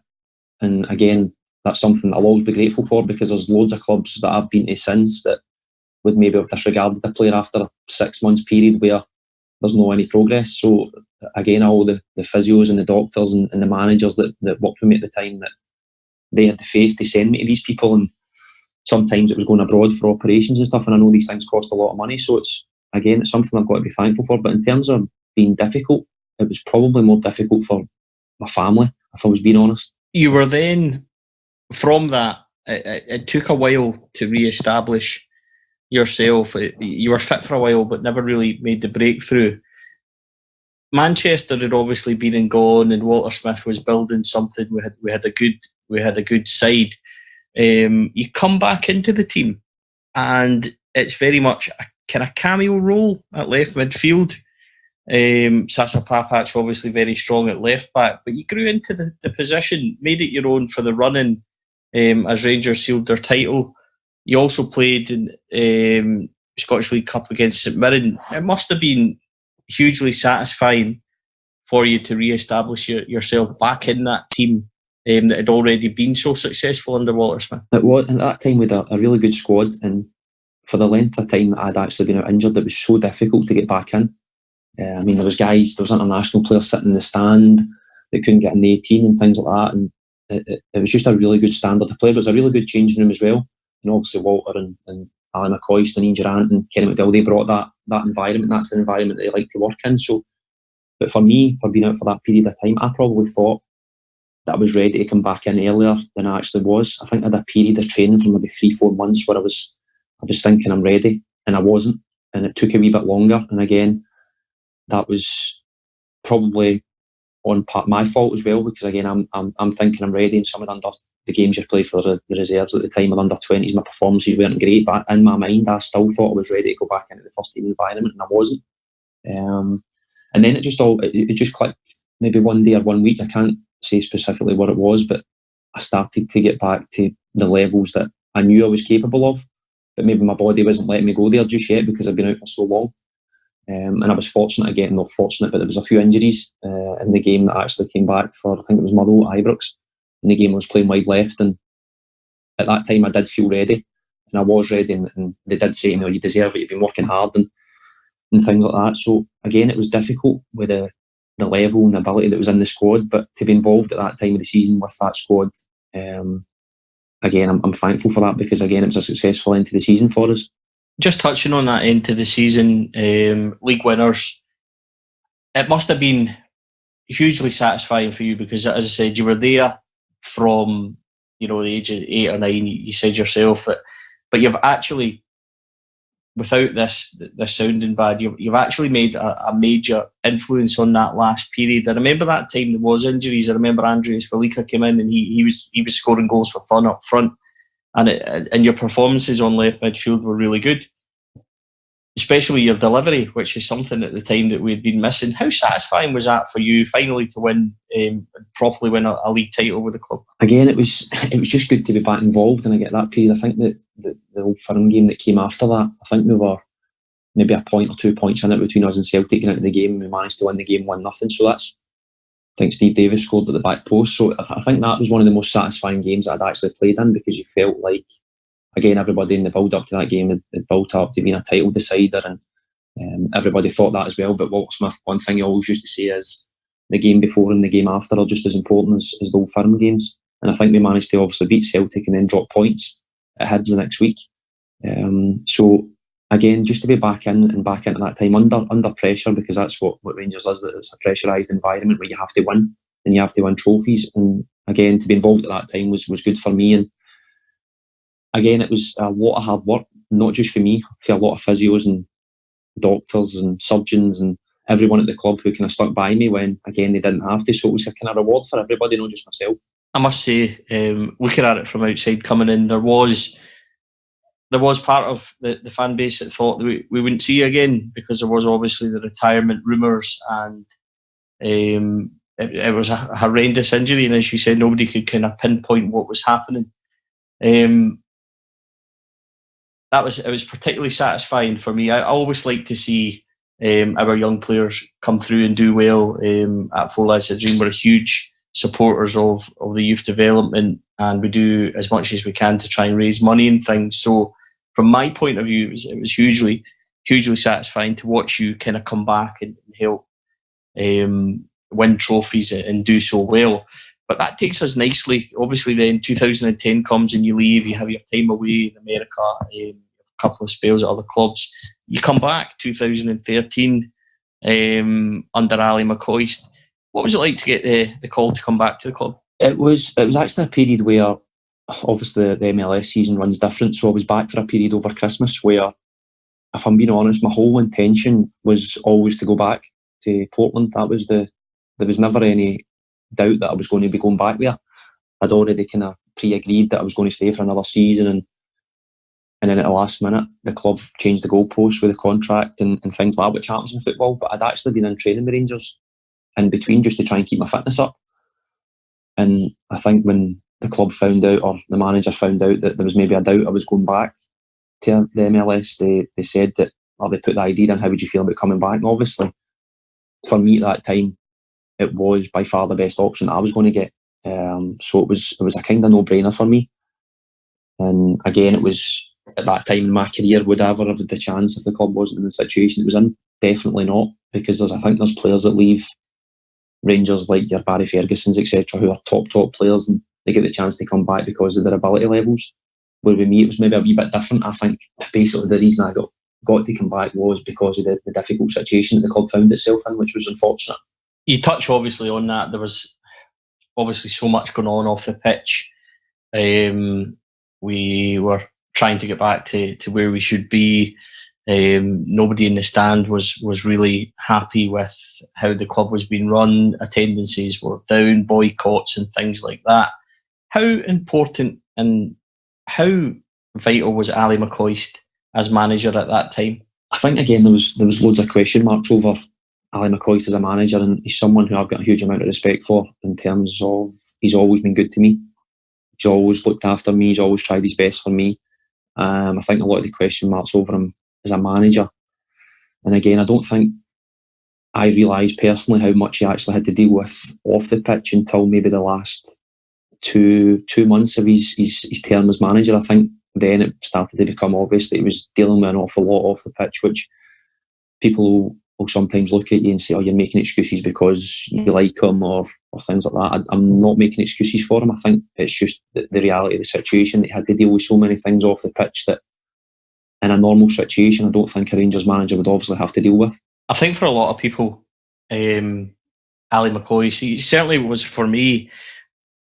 And again, that's something that I'll always be grateful for, because there's loads of clubs that I've been to since that would maybe have disregarded a player after a 6 months period where there's no any progress. So again, all the physios and the doctors and the managers that worked with me at the time, that they had the faith to send me to these people. And sometimes it was going abroad for operations and stuff, and I know these things cost a lot of money, so it's something I've got to be thankful for. But in terms of being difficult, it was probably more difficult for my family, if I was being honest. You were then, from that, it took a while to re-establish yourself. You were fit for a while, but never really made the breakthrough. Manchester had obviously been and gone, and Walter Smith was building something. We had a good side. You come back into the team, and it's very much a kind of cameo role at left midfield. Sasa Papac's obviously very strong at left back, but you grew into the position, made it your own for the running as Rangers sealed their title. You also played in Scottish League Cup against St Mirren. It must have been hugely satisfying for you to re-establish yourself back in that team that had already been so successful under Walter Smith. It was, at that time, we had a really good squad, and for the length of time that I'd actually been out injured, it was so difficult to get back in. I mean, there was international players sitting in the stand that couldn't get in the 18 and things like that, and it was just a really good standard to play. But it was a really good changing room as well. And obviously Walter and Alan McCoist and Ian Durant and Kenny McGill, they brought that environment. That's the environment they like to work in. So, but for me, for being out for that period of time, I probably thought that I was ready to come back in earlier than I actually was. I think I had a period of training for maybe 3-4 months where I was thinking I'm ready, and I wasn't, and it took a wee bit longer. And again, that was probably on part my fault as well, because again, I'm thinking I'm ready, and some of the games you play for the reserves at the time of under 20s, my performances weren't great, but in my mind I still thought I was ready to go back into the first team environment, and I wasn't. And then it just clicked. Maybe one day or 1 week, I can't say specifically what it was, but I started to get back to the levels that I knew I was capable of, but maybe my body wasn't letting me go there just yet because I've been out for so long. And I was fortunate again, not fortunate, but there was a few injuries in the game that I actually came back for. I think it was Motherwell at Ibrox. In the game I was playing wide left, and at that time I did feel ready, and I was ready, and they did say to me, you deserve it, you've been working hard and things like that. So again, it was difficult with the level and the ability that was in the squad, but to be involved at that time of the season with that squad, again, I'm thankful for that, because again, it was a successful end to the season for us. Just touching on that end to the season, league winners, it must have been hugely satisfying for you, because as I said, you were there from the age of 8 or 9. You said yourself but you've actually, without this sounding bad, you've actually made a major influence on that last period. I remember that time there was injuries. I remember Andreas Felica came in, and he was scoring goals for fun up front, and your performances on left midfield were really good, especially your delivery, which is something at the time that we had been missing. How satisfying was that for you, finally to win, properly win a league title with the club? Again, it was just good to be back involved, and I get that period. I think that the Old Firm game that came after that, I think we were maybe a point or 2 points in it between us and Celtic getting into the game, and we managed to win the game 1-0. So I think Steve Davis scored at the back post. So I think that was one of the most satisfying games I'd actually played in, because you felt like, again, everybody in the build-up to that game had built up to being a title decider, and everybody thought that as well. But Walter Smith, one thing he always used to say is the game before and the game after are just as important as the Old Firm games. And I think we managed to obviously beat Celtic and then drop points at Hibs the next week. So again, just to be back into that time under pressure, because that's what Rangers is, that it's a pressurised environment where you have to win, and you have to win trophies. And again, to be involved at that time was good for me. And again, it was a lot of hard work, not just for me, for a lot of physios and doctors and surgeons and everyone at the club who kind of stuck by me when, again, they didn't have to. So it was a kind of reward for everybody, not just myself. I must say, looking at it from outside coming in, there was part of the fan base that thought that we wouldn't see you again, because there was obviously the retirement rumours, and it was a horrendous injury, and as you said, nobody could kind of pinpoint what was happening. It was particularly satisfying for me. I always like to see our young players come through and do well. At 4LadsHadADream, we're huge supporters of the youth development, and we do as much as we can to try and raise money and things. So from my point of view, it was hugely satisfying to watch you kind of come back and help win trophies and do so well. But that takes us nicely. Obviously, then 2010 comes and you leave. You have your time away in America, a couple of spells at other clubs. You come back 2013 under Ali McCoist. What was it like to get the call to come back to the club? It was actually a period where obviously the MLS season runs different. So I was back for a period over Christmas where, if I'm being honest, my whole intention was always to go back to Portland. There was never any doubt that I was going to be going back there. I'd already kind of pre-agreed that I was going to stay for another season, and then at the last minute the club changed the goalposts with the contract and things like that, which happens in football. But I'd actually been in training with Rangers in between just to try and keep my fitness up. And I think when the club found out, or the manager found out, that there was maybe a doubt I was going back to the MLS, they said that, or they put the idea in, how would you feel about coming back? And obviously, for me at that time, it was by far the best option I was going to get. So it was a kind of no-brainer for me. And again, it was at that time in my career, would I ever have had the chance if the club wasn't in the situation it was in? Definitely not, because I think there's players that leave Rangers like your Barry Fergusons, etc., who are top players, and they get the chance to come back because of their ability levels. Where with me, it was maybe a wee bit different. I think basically the reason I got to come back was because of the difficult situation that the club found itself in, which was unfortunate. You touch obviously on that. There was obviously so much going on off the pitch. We were trying to get back to where we should be. Nobody in the stand was really happy with how the club was being run. Attendances were down, boycotts and things like that. How important and how vital was Ali McCoist as manager at that time? I think again there was loads of question marks over Ali McCoist as a manager, and he's someone who I've got a huge amount of respect for in terms of he's always been good to me. He's always looked after me. He's always tried his best for me. I think a lot of the question marks over him as a manager. And again, I don't think I realised personally how much he actually had to deal with off the pitch until maybe the last two months of his term as manager. I think then it started to become obvious that he was dealing with an awful lot off the pitch, which people will sometimes look at you and say, oh, you're making excuses because you like him or things like that. I'm not making excuses for him. I think it's just the reality of the situation that he had to deal with so many things off the pitch that in a normal situation I don't think a Rangers manager would obviously have to deal with. I think for a lot of people, Ali McCoist, he certainly was for me,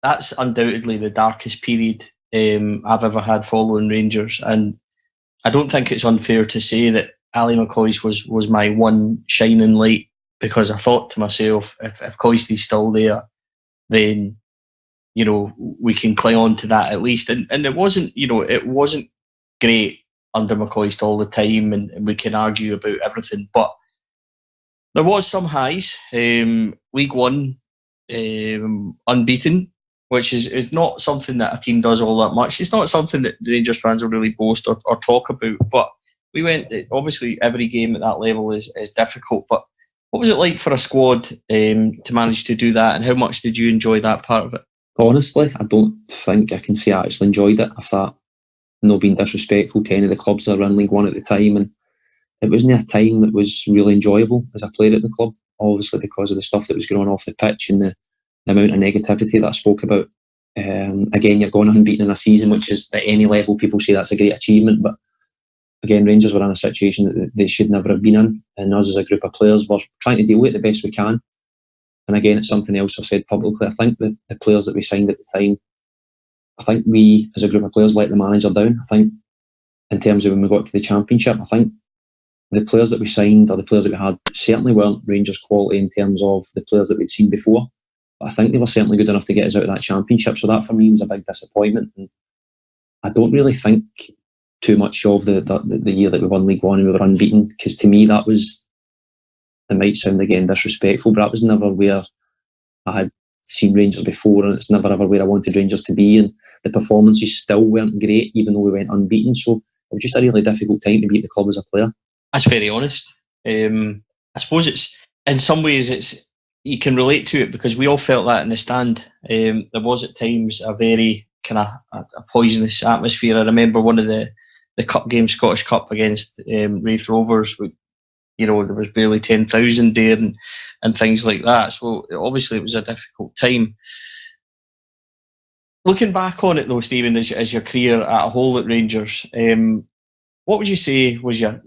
that's undoubtedly the darkest period I've ever had following Rangers. And I don't think it's unfair to say that Ali McCoist was my one shining light, because I thought to myself, if Coist is still there, then, you know, we can cling on to that at least. And it wasn't, you know, it wasn't great under McCoist all the time, and we can argue about everything, but there was some highs. League One, unbeaten, which is not something that a team does all that much. It's not something that the Rangers fans will really boast or talk about, but we went, obviously every game at that level is difficult, but what was it like for a squad to manage to do that, and how much did you enjoy that part of it? Honestly, I don't think I can say I actually enjoyed it. I thought, not being disrespectful to any of the clubs that were in League One at the time, and it wasn't a time that was really enjoyable as a player at the club, obviously because of the stuff that was going on off the pitch and the amount of negativity that I spoke about. Again, you're going unbeaten in a season, which is at any level people say that's a great achievement, but again, Rangers were in a situation that they should never have been in, and us as a group of players were trying to deal with it the best we can. And again, it's something else I've said publicly. I think the players that we signed at the time, I think we as a group of players let the manager down. I think in terms of when we got to the Championship, I think the players that we signed or the players that we had certainly weren't Rangers quality in terms of the players that we'd seen before, but I think they were certainly good enough to get us out of that Championship. So that for me was a big disappointment, and I don't really think too much of the year that we won League One and we were unbeaten, because to me that was, it might sound again disrespectful, but that was never where I had seen Rangers before, and it's never ever where I wanted Rangers to be, and the performances still weren't great even though we went unbeaten. So it was just a really difficult time to be at the club as a player. That's very honest. I suppose it's, in some ways, it's, you can relate to it because we all felt that in the stand. There was at times a very kind of a poisonous atmosphere. I remember one of the cup games, Scottish Cup against Raith Rovers. You know, there was barely 10,000 there and things like that. So obviously it was a difficult time. Looking back on it though, Stephen, as your career at a whole at Rangers, what would you say was your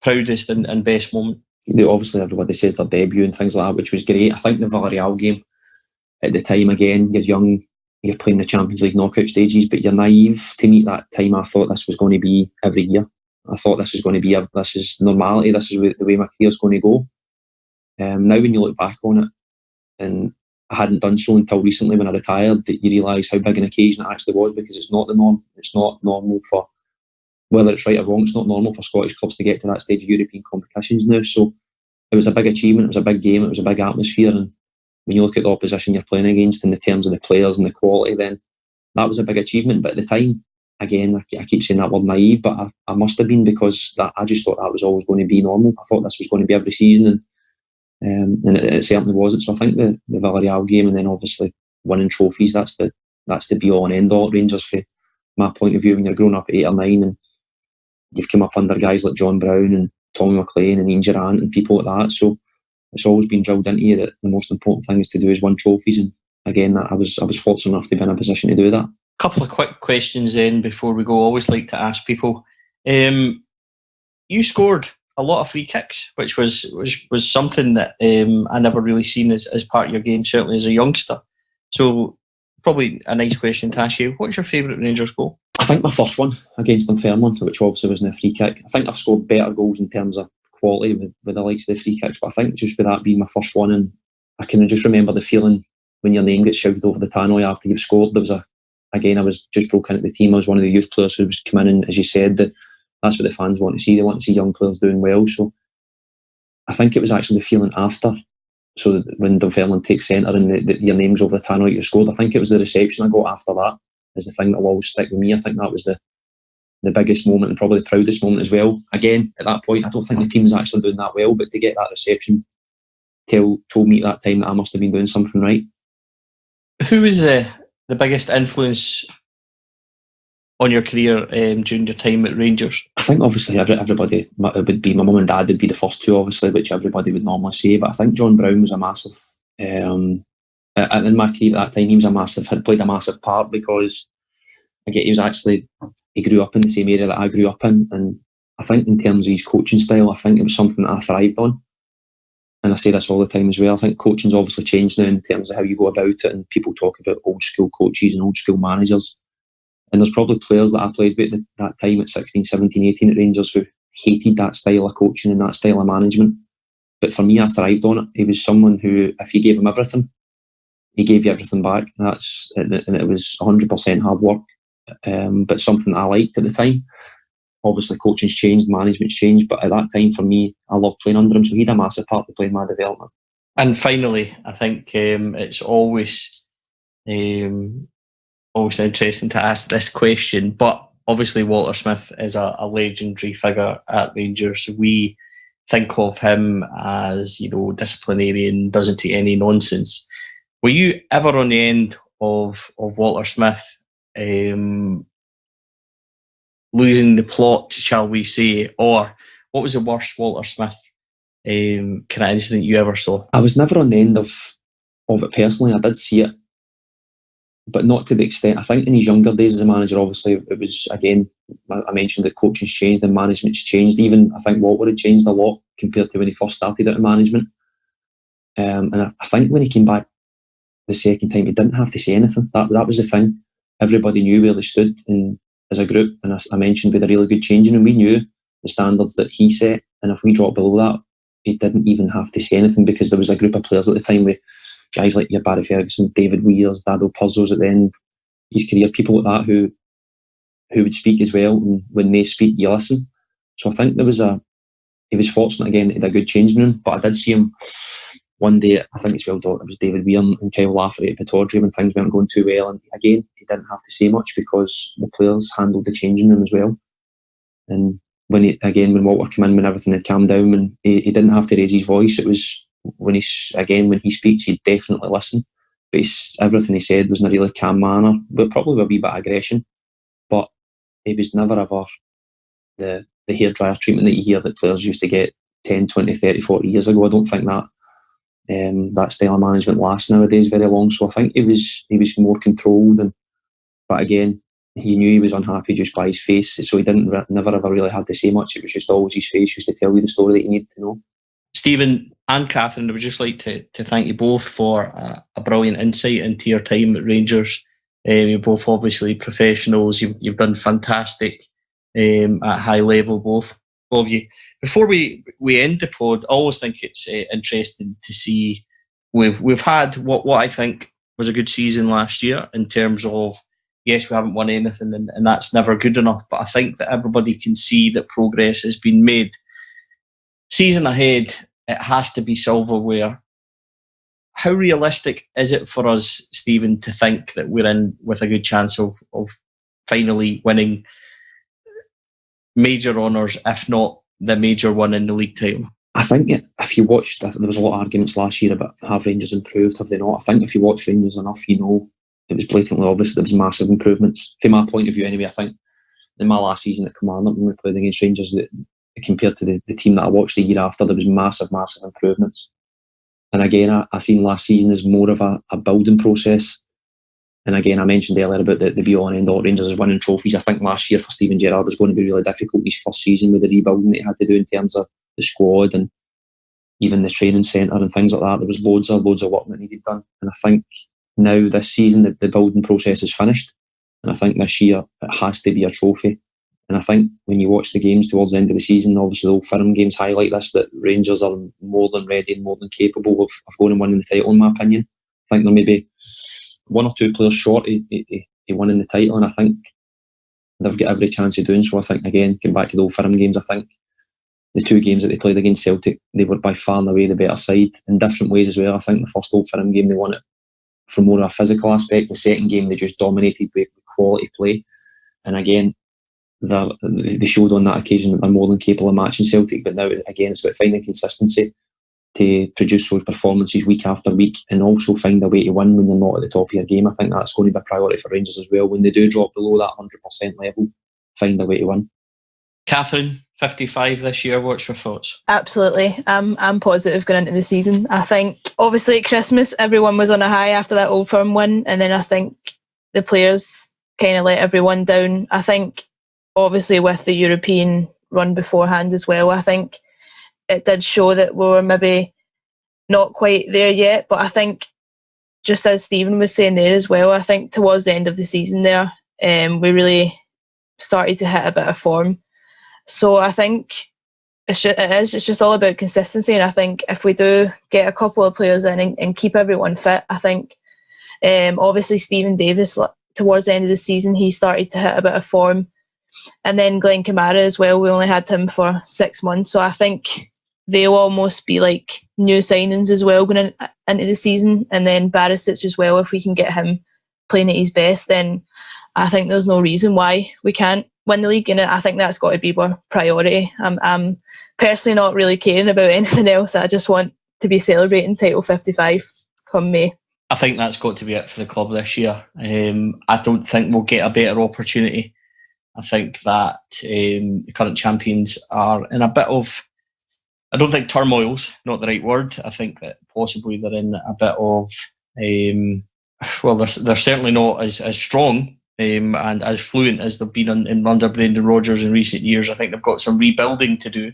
proudest and best moment? Obviously, everybody says their debut and things like that, which was great. I think the Villarreal game at the time, again, you're young, you're playing the Champions League knockout stages, but you're naive. To me, at that time, I thought this was going to be every year. I thought this is going to be this is normality. This is the way my career's going to go. Now, when you look back on it, and I hadn't done so until recently when I retired, that you realise how big an occasion it actually was, because it's not the norm. It's not normal for, whether it's right or wrong, it's not normal for Scottish clubs to get to that stage of European competitions now. So it was a big achievement, it was a big game, it was a big atmosphere, and when you look at the opposition you're playing against in the terms of the players and the quality, then that was a big achievement. But at the time, again, I keep saying that word naive, but I must have been, because I just thought that was always going to be normal. I thought this was going to be every season, and it certainly wasn't. So I think the Villarreal game, and then obviously winning trophies, that's the be all and end all at Rangers from my point of view. When you're growing up at 8 or 9 and you've come up under guys like John Brown and Tommy McLean and Ian Durrant and people like that, so it's always been drilled into you that the most important thing is to do is win trophies. And again, I was fortunate enough to be in a position to do that. Couple of quick questions then before we go. I always like to ask people. You scored a lot of free kicks, which was something that I never really seen as part of your game, certainly as a youngster. So probably a nice question to ask you. What's your favourite Rangers goal? I think my first one against Dunfermline, which obviously wasn't a free kick. I think I've scored better goals in terms of quality with the likes of the free kicks, but I think just with that being my first one, and I can just remember the feeling when your name gets shouted over the tannoy after you've scored. I was just broken into the team. I was one of the youth players who was come in, and as you said, that's what the fans want to see. They want to see young players doing well. So I think it was actually the feeling after. So when Dunfermline takes centre and your name's over the tannoy you scored, I think it was the reception I got after that is the thing that will always stick with me. I think that was the biggest moment and probably the proudest moment as well. Again, at that point, I don't think the team was actually doing that well, but to get that reception told me at that time that I must have been doing something right. Who was the biggest influence on your career during your time at Rangers? I think obviously everybody, it would be my mum and dad would be the first two, obviously, which everybody would normally say, but I think John Brown was a massive, in my career at that time, had played a massive part, because he grew up in the same area that I grew up in, and I think in terms of his coaching style, I think it was something that I thrived on. And I say this all the time as well. I think coaching's obviously changed now in terms of how you go about it, and people talk about old school coaches and old school managers. And there's probably players that I played with at that time at 16, 17, 18 at Rangers who hated that style of coaching and that style of management. But for me, I thrived on it. He was someone who, if you gave him everything, he gave you everything back. And it was 100% hard work, but something I liked at the time. Obviously, coaching's changed, management's changed, but at that time, for me, I loved playing under him, so he had a massive part to play in my development. And finally, I think it's always interesting to ask this question, but obviously Walter Smith is a legendary figure at Rangers. We think of him as, disciplinarian, doesn't take any nonsense. Were you ever on the end of Walter Smith losing the plot, shall we say, or what was the worst Walter Smith kind of incident you ever saw? I was never on the end of it personally. I did see it, but not to the extent. I think in his younger days as a manager, obviously it was, again, I mentioned that coaching's changed and management's changed. Even I think Walter had changed a lot compared to when he first started out in management. And I think when he came back the second time, he didn't have to say anything. That was the thing. Everybody knew where they stood as a group, and I mentioned we had a really good changing room. We knew the standards that he set, and if we dropped below that, he didn't even have to say anything, because there was a group of players at the time with guys like your Barry Ferguson, David Weers, Dado Puzzles at the end of his career, people like that who would speak as well, and when they speak, you listen. So I think he was fortunate again that he had a good changing room, but I did see him one day, I think it's well done, it was David Weir and Kyle Lafferty at Pittodrie when things weren't going too well, and again, he didn't have to say much because the players handled the changing room as well. And when Walter came in, when everything had calmed down, and he didn't have to raise his voice, it was when he speaks, he'd definitely listen. But everything he said was in a really calm manner, but probably with a wee bit of aggression. But he was never ever the hairdryer treatment that you hear that players used to get 10, 20, 30, 40 years ago. I don't think that style of management lasts nowadays very long. So I think he was more controlled, and But again, you knew he was unhappy just by his face, so he never ever really had to say much. It was just always his face used to tell you the story that you needed to know. Stephen and Kathryn, I would just like to thank you both for a brilliant insight into your time at Rangers. You're both obviously professionals. You've done fantastic at high level, both of you. Before we end the pod, I always think it's interesting to see we've had what I think was a good season last year in terms of, yes, we haven't won anything and that's never good enough, but I think that everybody can see that progress has been made. Season ahead, it has to be silverware. How realistic is it for us, Stephen, to think that we're in with a good chance of finally winning major honours, if not the major one in the league title? I think if you watched, there was a lot of arguments last year about have Rangers improved, have they not? I think if you watch Rangers enough, you know it was blatantly obvious there was massive improvements. From my point of view anyway, I think in my last season at Kilmarnock when we played against Rangers, that compared to the team that I watched the year after, there was massive improvements. And again, I seen last season as more of a building process. And again, I mentioned earlier about the be-all and end-all Rangers as winning trophies. I think last year for Steven Gerrard was going to be really difficult his first season with the rebuilding that he had to do in terms of the squad and even the training centre and things like that. There was loads of work that needed done. And I think now this season the building process is finished. And I think this year it has to be a trophy. And I think when you watch the games towards the end of the season, obviously the Old Firm games highlight this, that Rangers are more than ready and more than capable of going and winning the title, in my opinion. I think there may be one or two players short of winning the title, and I think they've got every chance of doing so. I think, again, going back to the Old Firm games, I think the two games that they played against Celtic, they were by far and away the better side in different ways as well. I think the first Old Firm game, they won it from more of a physical aspect. The second game, they just dominated with quality play. And again, they showed on that occasion that they're more than capable of matching Celtic, but now again it's about finding consistency to produce those performances week after week and also find a way to win when they're not at the top of your game. I think that's going to be a priority for Rangers as well. When they do drop below that 100% level, find a way to win. Kathryn, 55 this year, what's your thoughts? Absolutely. I'm positive going into the season. I think obviously at Christmas everyone was on a high after that Old Firm win, and then I think the players kind of let everyone down. I think obviously with the European run beforehand as well, I think it did show that we were maybe not quite there yet. But I think, just as Stephen was saying there as well, I think towards the end of the season there, we really started to hit a bit of form. So I think it's just all about consistency. And I think if we do get a couple of players in and keep everyone fit, I think obviously Stephen Davis, towards the end of the season, he started to hit a bit of form. And then Glenn Kamara as well, we only had him for 6 months. So I think they'll almost be like new signings as well going into the season. And then Barisic as well, if we can get him playing at his best, then I think there's no reason why we can't win the league. And I think that's got to be our priority. I'm personally not really caring about anything else. I just want to be celebrating title 55 come May. I think that's got to be it for the club this year. I don't think we'll get a better opportunity. I think that the current champions are in a bit of, I don't think turmoil's not the right word. I think that possibly they're in a bit of, they're certainly not as strong and as fluent as they've been under Brendan Rodgers in recent years. I think they've got some rebuilding to do.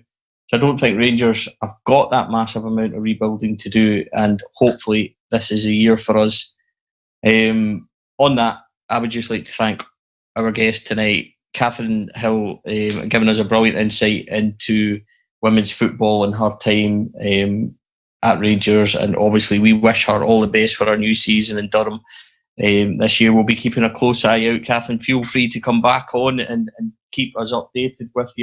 So I don't think Rangers have got that massive amount of rebuilding to do, and hopefully this is a year for us. On that, I would just like to thank our guest tonight, Kathryn Hill, giving us a brilliant insight into women's football and her time at Rangers. And obviously we wish her all the best for her new season in Durham. This year we'll be keeping a close eye out. Kathryn, feel free to come back on and keep us updated with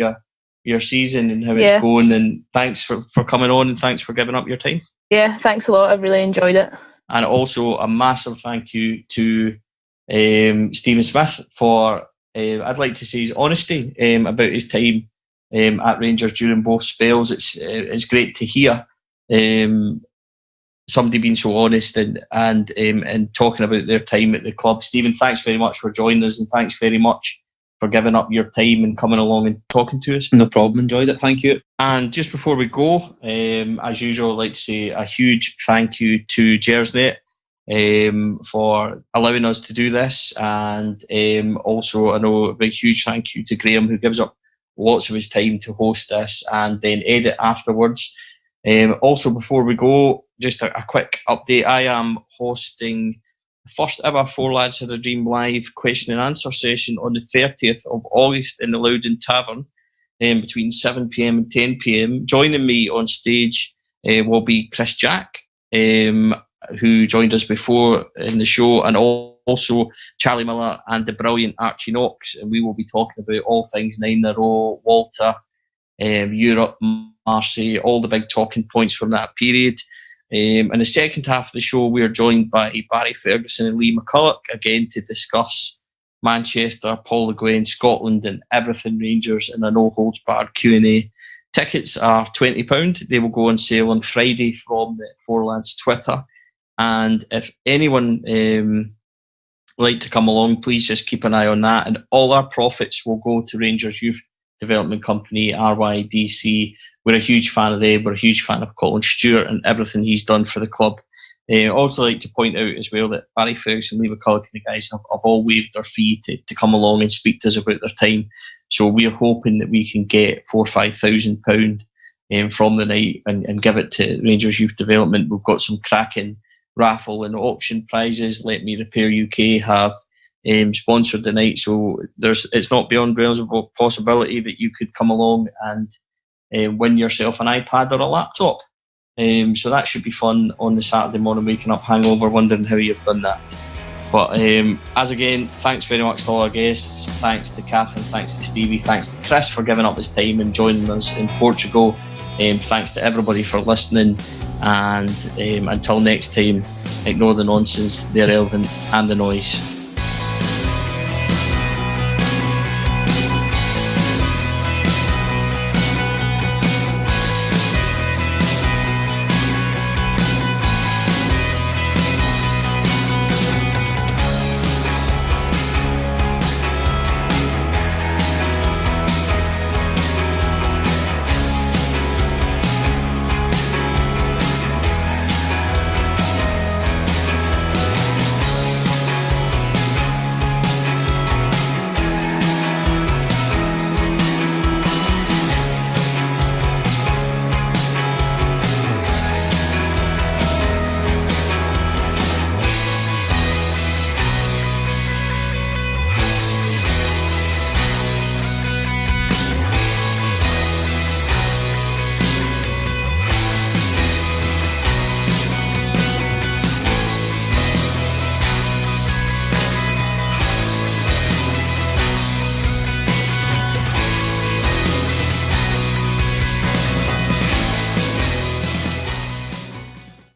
your season and how it's going. And thanks for coming on, and thanks for giving up your time. Yeah, thanks a lot. I've really enjoyed it. And also a massive thank you to Stephen Smith for I'd like to say his honesty about his time at Rangers during both spells. It's great to hear somebody being so honest and talking about their time at the club. Stephen, thanks very much for joining us, and thanks very much for giving up your time and coming along and talking to us. No problem, enjoyed it, thank you. And just before we go, as usual, I'd like to say a huge thank you to Gersnet. for allowing us to do this. And also, I know a big, huge thank you to Graham, who gives up lots of his time to host this and then edit afterwards. Also, before we go, just a quick update. I am hosting the first ever 4LadsHadADream live question and answer session on the 30th of August in the Loudon Tavern between 7 p.m. and 10 p.m. Joining me on stage will be Chris Jack, who joined us before in the show, and also Charlie Miller and the brilliant Archie Knox. And we will be talking about all things 9 in a row, Walter, Europe, Marseille, all the big talking points from that period. In the second half of the show, we are joined by Barry Ferguson and Lee McCulloch, again to discuss Manchester, Paul Le Guen, Scotland and everything Rangers in a no-holds-barred Q&A. Tickets are £20. They will go on sale on Friday from the 4Lads Twitter. And if anyone would like to come along, please just keep an eye on that. And all our profits will go to Rangers Youth Development Company, RYDC. We're a huge fan of them. We're a huge fan of Colin Stewart and everything he's done for the club. I'd also like to point out as well that Barry Ferguson, Lee McCulloch and the guys have all waived their fee to come along and speak to us about their time. So we're hoping that we can get £4,000 or £5,000 from the night and give it to Rangers Youth Development. We've got some cracking raffle and auction prizes. Let Me Repair UK have sponsored the night, so it's not beyond realms of possibility that you could come along and win yourself an iPad or a laptop. So that should be fun on the Saturday morning, waking up hangover, wondering how you've done that. But as again, thanks very much to all our guests. Thanks to Kathryn, thanks to Stevie, thanks to Chris for giving up his time and joining us in Portugal. Thanks to everybody for listening. And until next time, ignore the nonsense, the irrelevant and the noise.